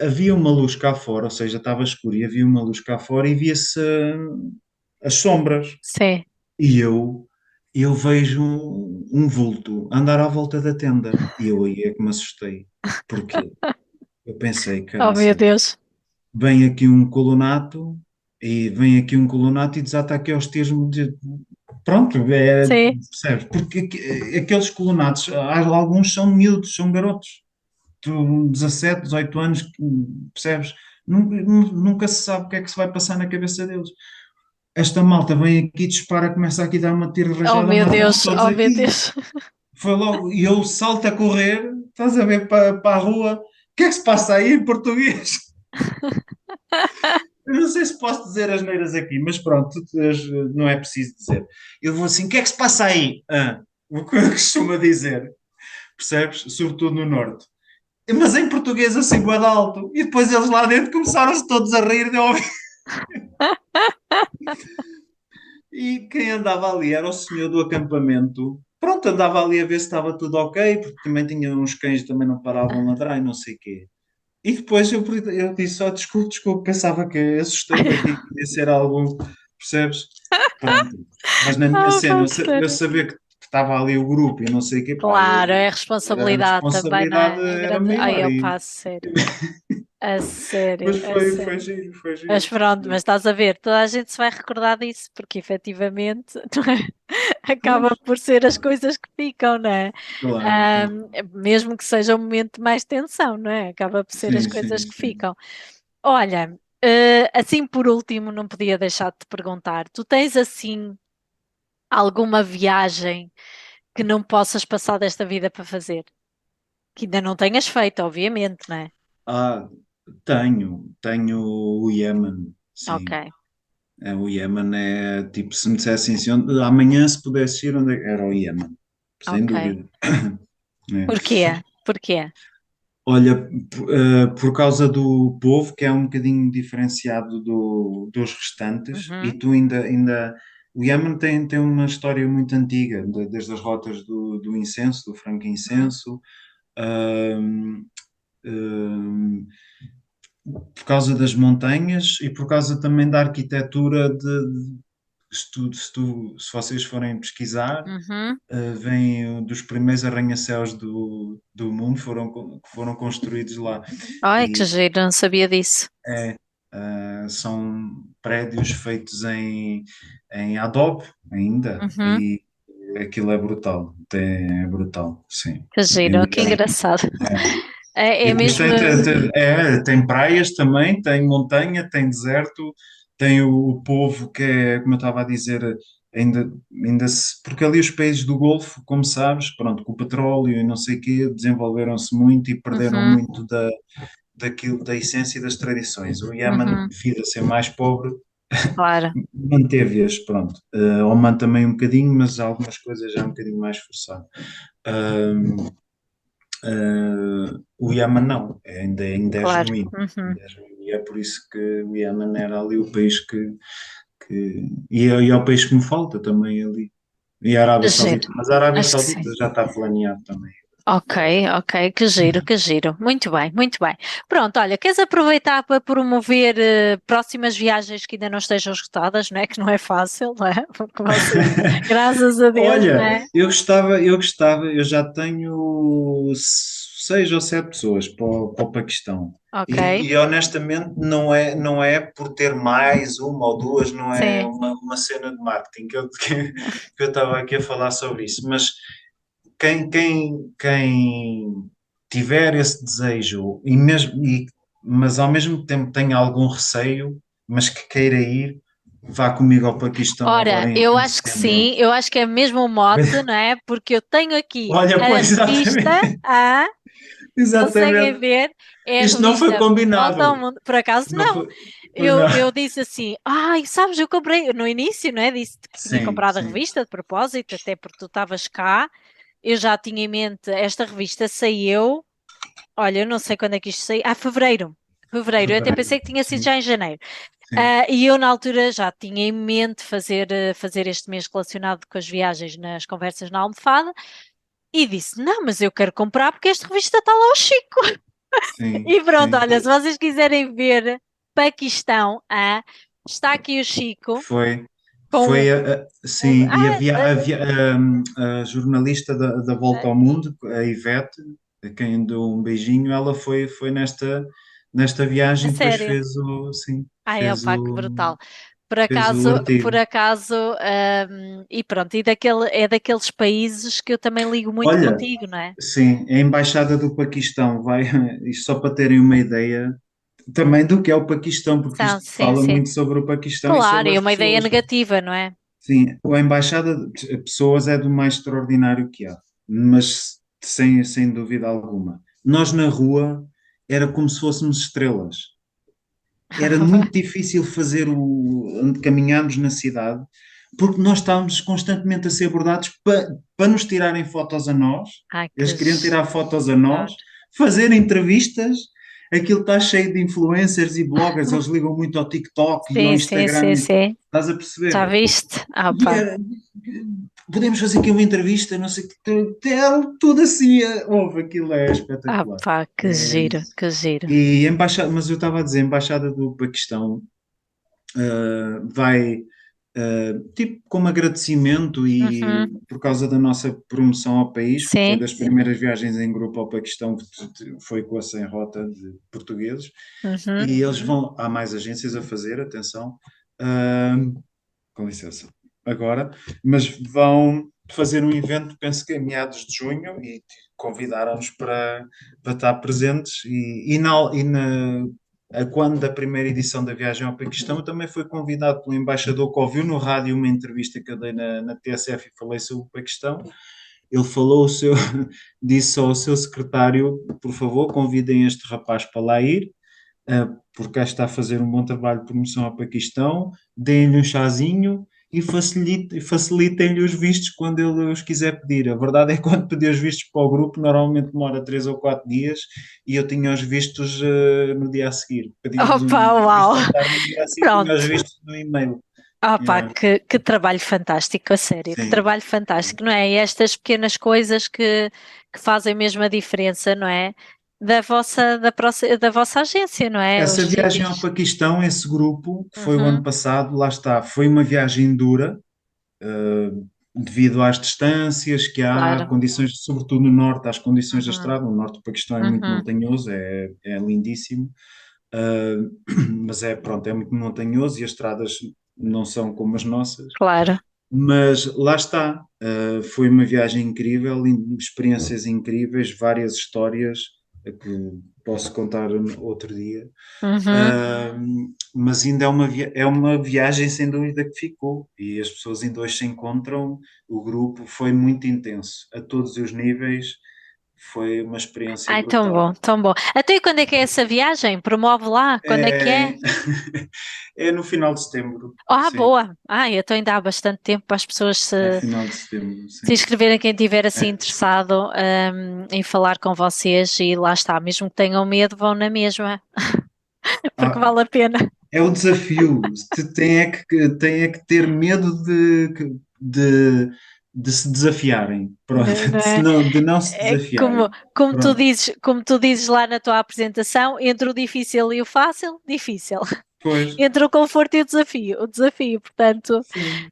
[SPEAKER 3] Havia uma luz cá fora, ou seja, estava escuro e havia uma luz cá fora e via-se as sombras.
[SPEAKER 2] sim.
[SPEAKER 3] E eu vejo um vulto andar à volta da tenda. E eu aí é que me assustei. Porque eu pensei,
[SPEAKER 2] Oh, meu
[SPEAKER 3] caraças,
[SPEAKER 2] Deus.
[SPEAKER 3] vem aqui um colonato e desata aqui aos tiros pronto,
[SPEAKER 2] Sim.
[SPEAKER 3] percebes? Porque aqueles colonatos, alguns são miúdos, são garotos, 17, 18 anos, percebes? Nunca se sabe o que é que se vai passar na cabeça deles. Esta malta vem aqui, dispara, começa aqui a dar uma tiro
[SPEAKER 2] Oh,
[SPEAKER 3] rajada,
[SPEAKER 2] meu
[SPEAKER 3] matamos
[SPEAKER 2] Deus.
[SPEAKER 3] todos
[SPEAKER 2] Oh, meu
[SPEAKER 3] aqui.
[SPEAKER 2] Deus.
[SPEAKER 3] Foi logo, e eu salto a correr, estás a ver para a rua, o que é que se passa aí em português? Eu não sei se posso dizer as neiras aqui, mas pronto, não é preciso dizer. Eu vou assim, o que é que se passa aí? O que eu costumo dizer, percebes? Sobretudo no Norte. Mas em português assim, bué de alto. E depois eles lá dentro começaram-se todos a rir de ouvir. E quem andava ali era o senhor do acampamento. Pronto, andava ali a ver se estava tudo ok, porque também tinha uns cães que também não paravam a ladrar e não sei o quê. E depois eu disse só, desculpe, desculpe, pensava que assustei-me aqui, que ia ser algo, percebes? Pronto. Mas na minha
[SPEAKER 2] Ah,
[SPEAKER 3] cena,
[SPEAKER 2] pá,
[SPEAKER 3] eu
[SPEAKER 2] sério.
[SPEAKER 3] sabia que estava ali o grupo e não sei o quê, pá,
[SPEAKER 2] Claro, é
[SPEAKER 3] a
[SPEAKER 2] responsabilidade também, não
[SPEAKER 3] responsabilidade
[SPEAKER 2] é? É
[SPEAKER 3] era
[SPEAKER 2] grande. Ai,
[SPEAKER 3] maior.
[SPEAKER 2] eu passo, sério. A sério,
[SPEAKER 3] Mas
[SPEAKER 2] a
[SPEAKER 3] foi
[SPEAKER 2] sério.
[SPEAKER 3] giro, foi
[SPEAKER 2] Mas
[SPEAKER 3] giro.
[SPEAKER 2] pronto, mas estás a ver, toda a gente se vai recordar disso, porque efetivamente, não é?
[SPEAKER 3] Pois,
[SPEAKER 2] Acaba por ser as coisas que ficam, não é?
[SPEAKER 3] claro, claro.
[SPEAKER 2] Mesmo que seja um momento de mais tensão, não é? Acaba por ser as
[SPEAKER 3] Sim,
[SPEAKER 2] coisas
[SPEAKER 3] sim,
[SPEAKER 2] que
[SPEAKER 3] sim.
[SPEAKER 2] ficam. Olha, assim por último, não podia deixar de te perguntar: tu tens assim alguma viagem que não possas passar desta vida para fazer? Que ainda não tenhas feito, obviamente, não é?
[SPEAKER 3] Ah, tenho o Iémen,
[SPEAKER 2] Ok,
[SPEAKER 3] sim. O Iémen é tipo, se me dissessem assim, amanhã se pudesse ir, onde era o Iémen, sem
[SPEAKER 2] ok.
[SPEAKER 3] dúvida. É.
[SPEAKER 2] Porquê? Porquê?
[SPEAKER 3] Olha, por causa do povo, que é um bocadinho diferenciado dos restantes, e
[SPEAKER 2] Uhum,
[SPEAKER 3] tu ainda. O Iémen tem uma história muito antiga, desde as rotas do incenso, do
[SPEAKER 2] uhum.
[SPEAKER 3] frankincenso, ahm, ahm, por causa das montanhas e por causa também da arquitetura se vocês forem pesquisar,
[SPEAKER 2] Uhum.
[SPEAKER 3] vem dos primeiros arranha-céus do mundo que foram construídos lá.
[SPEAKER 2] Ai, que
[SPEAKER 3] E
[SPEAKER 2] giro, não sabia disso.
[SPEAKER 3] são prédios feitos em adobe ainda,
[SPEAKER 2] Uhum.
[SPEAKER 3] e aquilo é brutal, é brutal, sim.
[SPEAKER 2] Que giro,
[SPEAKER 3] Ainda
[SPEAKER 2] que engraçado.
[SPEAKER 3] é.
[SPEAKER 2] É
[SPEAKER 3] E depois
[SPEAKER 2] mesmo.
[SPEAKER 3] tem praias também, tem montanha, tem deserto, tem o povo que é, como eu estava a dizer, porque ali os países do Golfo, como sabes, pronto, com o petróleo e não sei o quê, desenvolveram-se muito e perderam
[SPEAKER 2] Uhum,
[SPEAKER 3] muito daquilo, da essência das tradições. O Iémen,
[SPEAKER 2] uhum,
[SPEAKER 3] devido a ser mais pobre,
[SPEAKER 2] claro.
[SPEAKER 3] manteve-as, pronto. Oman também um bocadinho, mas algumas coisas já um bocadinho mais forçado. O Iémen não, ainda é
[SPEAKER 2] Claro.
[SPEAKER 3] genuíno.
[SPEAKER 2] Uhum.
[SPEAKER 3] Ainda é genuíno. E é por isso que o Iémen era ali o país e é o país que me falta também ali. E a Arábia
[SPEAKER 2] Giro.
[SPEAKER 3] Saudita, mas a Arábia
[SPEAKER 2] Acho que sim.
[SPEAKER 3] Saudita já está planeado também.
[SPEAKER 2] Ok, ok, que giro, que giro. Muito bem, muito bem. Pronto, olha, queres aproveitar para promover próximas viagens que ainda não estejam esgotadas, não é? Que não é fácil, não é? Porque vocês, graças a Deus, não
[SPEAKER 3] Olha,
[SPEAKER 2] é?
[SPEAKER 3] eu já tenho 6 ou 7 pessoas para o Paquistão.
[SPEAKER 2] Ok,
[SPEAKER 3] E honestamente não é por ter mais uma ou duas, não é
[SPEAKER 2] sim.
[SPEAKER 3] uma cena de marketing que eu estava aqui a falar sobre isso, mas quem tiver esse desejo e mesmo mas ao mesmo tempo tenho algum receio, mas que queira ir, vá comigo ao Paquistão agora
[SPEAKER 2] Ora, eu
[SPEAKER 3] em
[SPEAKER 2] acho que
[SPEAKER 3] setembro.
[SPEAKER 2] sim, eu acho que é mesmo o mote, não é? Porque eu tenho aqui
[SPEAKER 3] Olha,
[SPEAKER 2] a
[SPEAKER 3] pois
[SPEAKER 2] revista,
[SPEAKER 3] exatamente,
[SPEAKER 2] conseguem
[SPEAKER 3] exatamente.
[SPEAKER 2] ver? É a
[SPEAKER 3] Isto não foi
[SPEAKER 2] revista Volta ao
[SPEAKER 3] combinado.
[SPEAKER 2] Mundo. Por acaso,
[SPEAKER 3] Não
[SPEAKER 2] não.
[SPEAKER 3] foi, pois não.
[SPEAKER 2] Eu disse assim, ai, sabes, eu comprei, no início, não é? Disse que tinha
[SPEAKER 3] Sim,
[SPEAKER 2] comprado a
[SPEAKER 3] sim,
[SPEAKER 2] revista de propósito, até porque tu estavas cá. Eu já tinha em mente, esta revista saiu, olha, eu não sei quando é que isto saiu. Ah, fevereiro. Fevereiro, eu até
[SPEAKER 3] fevereiro.
[SPEAKER 2] pensei que tinha sido
[SPEAKER 3] Sim,
[SPEAKER 2] já em janeiro.
[SPEAKER 3] sim.
[SPEAKER 2] E eu, na altura, já tinha em mente fazer este mês relacionado com as viagens nas conversas na almofada e disse: Não, mas eu quero comprar porque esta revista está lá ao Chico.
[SPEAKER 3] Sim,
[SPEAKER 2] E pronto,
[SPEAKER 3] sim.
[SPEAKER 2] olha, se vocês quiserem ver Paquistão, está aqui o Chico
[SPEAKER 3] Foi,
[SPEAKER 2] com
[SPEAKER 3] foi, sim, e
[SPEAKER 2] ah,
[SPEAKER 3] a jornalista da Volta ao Mundo, a Ivete, a quem dou um beijinho, ela foi nesta
[SPEAKER 2] a
[SPEAKER 3] viagem, depois
[SPEAKER 2] sério.
[SPEAKER 3] fez o, sim,
[SPEAKER 2] Ai, opá, que brutal.
[SPEAKER 3] fez o
[SPEAKER 2] Por
[SPEAKER 3] artigo.
[SPEAKER 2] acaso, e pronto, é daqueles países que eu também ligo muito
[SPEAKER 3] Olha,
[SPEAKER 2] contigo, não é?
[SPEAKER 3] sim, a Embaixada do Paquistão vai, isto só para terem uma ideia também do que é o Paquistão, porque
[SPEAKER 2] São,
[SPEAKER 3] isto
[SPEAKER 2] sim,
[SPEAKER 3] fala
[SPEAKER 2] sim.
[SPEAKER 3] muito sobre o Paquistão e
[SPEAKER 2] Claro,
[SPEAKER 3] sobre
[SPEAKER 2] e
[SPEAKER 3] as
[SPEAKER 2] uma ideia
[SPEAKER 3] pessoas.
[SPEAKER 2] negativa, não é?
[SPEAKER 3] Sim, a Embaixada de Pessoas é do mais extraordinário que há, mas sem dúvida alguma. Nós na rua era como se fôssemos estrelas. Era muito difícil fazer onde caminhámos na cidade, porque nós estávamos constantemente a ser abordados para nos tirarem fotos a nós.
[SPEAKER 2] Ai,
[SPEAKER 3] Eles
[SPEAKER 2] que
[SPEAKER 3] queriam tirar fotos a
[SPEAKER 2] giro.
[SPEAKER 3] nós, fazer entrevistas. Aquilo está cheio de influencers e bloggers, eles ligam muito ao TikTok e ao
[SPEAKER 2] Sim, sim, sim,
[SPEAKER 3] Instagram.
[SPEAKER 2] sim.
[SPEAKER 3] Estás a
[SPEAKER 2] Já
[SPEAKER 3] perceber?
[SPEAKER 2] viste? Ah,
[SPEAKER 3] E
[SPEAKER 2] pá.
[SPEAKER 3] era, podemos fazer aqui uma entrevista, não sei o que, era tudo assim, houve, aquilo é
[SPEAKER 2] Ah,
[SPEAKER 3] espetacular.
[SPEAKER 2] pá, que
[SPEAKER 3] É
[SPEAKER 2] giro,
[SPEAKER 3] isso.
[SPEAKER 2] que giro.
[SPEAKER 3] E mas eu estava a dizer, a Embaixada do Paquistão vai, tipo, como agradecimento e
[SPEAKER 2] Uhum,
[SPEAKER 3] por causa da nossa promoção ao país, que foi
[SPEAKER 2] sim.
[SPEAKER 3] das primeiras viagens em grupo ao Paquistão, que foi com a Sem Rota de portugueses,
[SPEAKER 2] Uhum.
[SPEAKER 3] e eles vão, há mais agências a fazer, atenção, uh, com licença, agora, mas vão fazer um evento, penso que em meados de junho, e convidaram-nos para estar presentes. Quando da primeira edição da Viagem ao Paquistão, eu também fui convidado pelo embaixador que ouviu no rádio uma entrevista que eu dei na TSF e falei sobre o Paquistão. Ele falou disse ao seu secretário, por favor, convidem este rapaz para lá ir, porque está a fazer um bom trabalho de promoção ao Paquistão, deem-lhe um chazinho e facilitem-lhe os vistos quando ele os quiser pedir. A verdade é que quando pedi os vistos para o grupo, normalmente demora 3 ou 4 dias e eu tinha os vistos no dia a seguir. Pedíamos
[SPEAKER 2] Opa,
[SPEAKER 3] um
[SPEAKER 2] uau.
[SPEAKER 3] visto à tarde, no dia a seguir tinha os
[SPEAKER 2] Pronto.
[SPEAKER 3] vistos no e-mail.
[SPEAKER 2] Ah, pá,
[SPEAKER 3] Yeah.
[SPEAKER 2] que trabalho fantástico, a sério, que
[SPEAKER 3] Sim.
[SPEAKER 2] trabalho fantástico, não é? E estas pequenas coisas que fazem mesmo a diferença, não é? Da vossa agência, não é?
[SPEAKER 3] Essa
[SPEAKER 2] Os
[SPEAKER 3] viagem ao
[SPEAKER 2] sítios.
[SPEAKER 3] Paquistão, esse grupo, que foi o ano
[SPEAKER 2] Uhum,
[SPEAKER 3] passado, lá está, foi uma viagem dura, devido às distâncias que há,
[SPEAKER 2] claro.
[SPEAKER 3] condições, sobretudo no norte, às condições da
[SPEAKER 2] Uhum,
[SPEAKER 3] estrada. O norte do Paquistão é muito
[SPEAKER 2] uhum,
[SPEAKER 3] montanhoso, é lindíssimo, uh, mas pronto, é muito montanhoso e as estradas não são como as nossas.
[SPEAKER 2] claro.
[SPEAKER 3] Mas lá está, foi uma viagem incrível, experiências incríveis, várias histórias que posso contar outro dia.
[SPEAKER 2] Uhum.
[SPEAKER 3] Mas ainda é uma viagem sem dúvida que ficou e as pessoas ainda hoje se encontram. O grupo foi muito intenso, a todos os níveis, foi uma experiência
[SPEAKER 2] Ai, tão bom,
[SPEAKER 3] brutal.
[SPEAKER 2] tão bom. Até quando é que é essa viagem? Promove lá? Quando é que é?
[SPEAKER 3] É, é no final de setembro,
[SPEAKER 2] Ah,
[SPEAKER 3] sim,
[SPEAKER 2] boa. Ah, então ainda há bastante tempo para as pessoas
[SPEAKER 3] é final de setembro,
[SPEAKER 2] se
[SPEAKER 3] sim.
[SPEAKER 2] inscreverem, quem estiver assim
[SPEAKER 3] É.
[SPEAKER 2] interessado, em falar com vocês e lá está, mesmo que tenham medo, vão na mesma, porque
[SPEAKER 3] Ah,
[SPEAKER 2] vale a pena.
[SPEAKER 3] é o desafio. Tem é que ter medo de, de se desafiarem. Pronto,
[SPEAKER 2] Não é?
[SPEAKER 3] de não se
[SPEAKER 2] É como,
[SPEAKER 3] desafiarem. Pronto.
[SPEAKER 2] como tu dizes lá na tua apresentação, entre o difícil e o fácil, difícil.
[SPEAKER 3] Pois,
[SPEAKER 2] Entre o conforto e o desafio, portanto,
[SPEAKER 3] sim.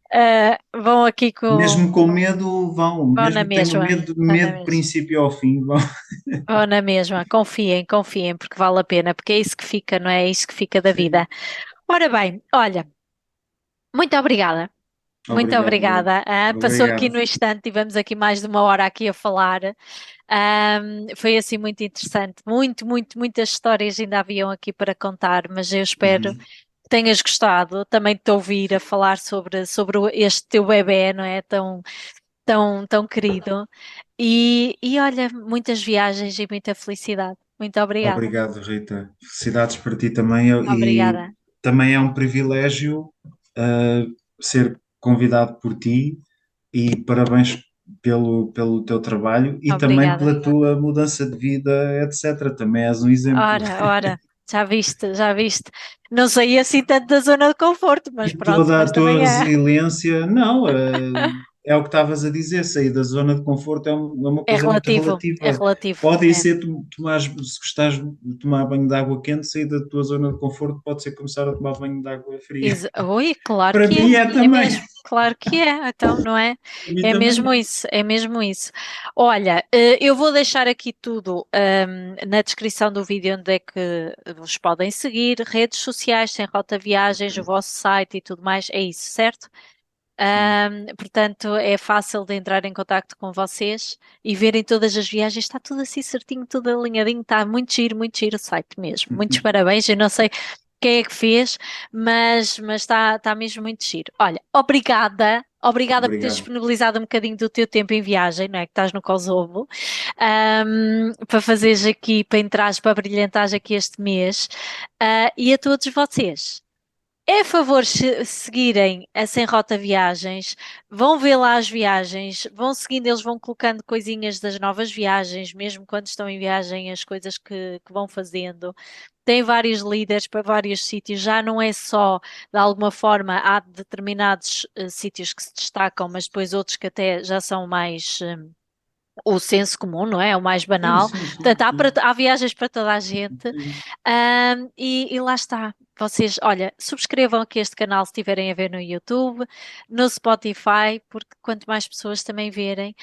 [SPEAKER 2] vão aqui
[SPEAKER 3] Mesmo com medo, vão.
[SPEAKER 2] vão na
[SPEAKER 3] Mesmo que tenham
[SPEAKER 2] mesma,
[SPEAKER 3] medo,
[SPEAKER 2] vão na
[SPEAKER 3] medo do
[SPEAKER 2] mesma.
[SPEAKER 3] princípio ao fim, vão.
[SPEAKER 2] Vão na mesma, confiem, confiem, porque vale a pena, porque é isso que fica, não é? É isso que fica da vida.
[SPEAKER 3] Sim.
[SPEAKER 2] Ora bem, olha, muito obrigada. Muito
[SPEAKER 3] Obrigado.
[SPEAKER 2] obrigada. Passou aqui
[SPEAKER 3] Obrigado.
[SPEAKER 2] no instante, tivemos aqui mais de uma hora aqui a falar. Foi assim muito interessante, muitas histórias ainda haviam aqui para contar, mas eu espero
[SPEAKER 3] Uhum.
[SPEAKER 2] que tenhas gostado também de te ouvir a falar sobre este teu bebé, não é? Tão querido. E olha, muitas viagens e muita felicidade. Muito obrigada.
[SPEAKER 3] Obrigado, Rita. Felicidades para ti também. E
[SPEAKER 2] Obrigada.
[SPEAKER 3] também é um privilégio ser convidado por ti e parabéns pelo teu trabalho e também
[SPEAKER 2] Obrigada.
[SPEAKER 3] pela tua mudança de vida, etc. Também és um exemplo.
[SPEAKER 2] Ora, já viste, já viste. Não saí assim tanto da zona de conforto, mas
[SPEAKER 3] E
[SPEAKER 2] pronto,
[SPEAKER 3] toda a
[SPEAKER 2] mas
[SPEAKER 3] tua
[SPEAKER 2] também é.
[SPEAKER 3] resiliência, não, é o que estavas a dizer, sair da zona de conforto é uma coisa muito
[SPEAKER 2] É
[SPEAKER 3] relativa.
[SPEAKER 2] relativo.
[SPEAKER 3] Pode
[SPEAKER 2] É.
[SPEAKER 3] ser, se gostares de tomar banho de água quente, sair da tua zona de conforto pode ser começar a tomar banho de água fria.
[SPEAKER 2] Ui, claro
[SPEAKER 3] Para
[SPEAKER 2] que é,
[SPEAKER 3] mim é
[SPEAKER 2] é
[SPEAKER 3] também,
[SPEAKER 2] mesmo, claro que é, então, não é?
[SPEAKER 3] para mim
[SPEAKER 2] É
[SPEAKER 3] também
[SPEAKER 2] mesmo
[SPEAKER 3] é.
[SPEAKER 2] isso, é mesmo isso. Olha, eu vou deixar aqui tudo, na descrição do vídeo onde é que vos podem seguir, redes sociais, Sem Rota Viagens, o vosso site e tudo mais, é isso, certo?
[SPEAKER 3] Sim.
[SPEAKER 2] Portanto, é fácil de entrar em contacto com vocês e verem todas as viagens, está tudo assim certinho, tudo alinhadinho, está muito giro o site mesmo. Muitos parabéns, eu não sei quem é que fez, mas está mesmo muito giro. Olha, obrigada por teres
[SPEAKER 3] Obrigado.
[SPEAKER 2] disponibilizado um bocadinho do teu tempo em viagem, não é? Que estás no Kosovo, para fazeres aqui, para entrares, para brilhantares aqui este mês. E a todos vocês. É a favor seguirem a Sem Rota Viagens, vão ver lá as viagens, vão seguindo, eles vão colocando coisinhas das novas viagens, mesmo quando estão em viagem, as coisas que vão fazendo. Tem vários líderes para vários sítios, já não é só, de alguma forma, há determinados sítios que se destacam, mas depois outros que até já são mais o senso comum, não é? É o mais
[SPEAKER 3] Sim,
[SPEAKER 2] banal.
[SPEAKER 3] sim, sim,
[SPEAKER 2] Portanto,
[SPEAKER 3] sim.
[SPEAKER 2] há viagens para toda a gente.
[SPEAKER 3] Sim.
[SPEAKER 2] E lá está. Vocês, olha, subscrevam aqui este canal se estiverem a ver no YouTube, no Spotify, porque quanto mais pessoas também verem,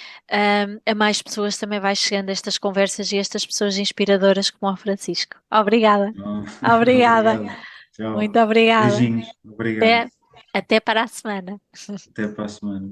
[SPEAKER 2] a mais pessoas também vai chegando estas conversas e estas pessoas inspiradoras como o Francisco. Obrigada,
[SPEAKER 3] Bom,
[SPEAKER 2] obrigada,
[SPEAKER 3] obrigado. Tchau.
[SPEAKER 2] muito obrigada.
[SPEAKER 3] Beijinhos. Obrigado.
[SPEAKER 2] Até, até para a semana.
[SPEAKER 3] Até para a semana.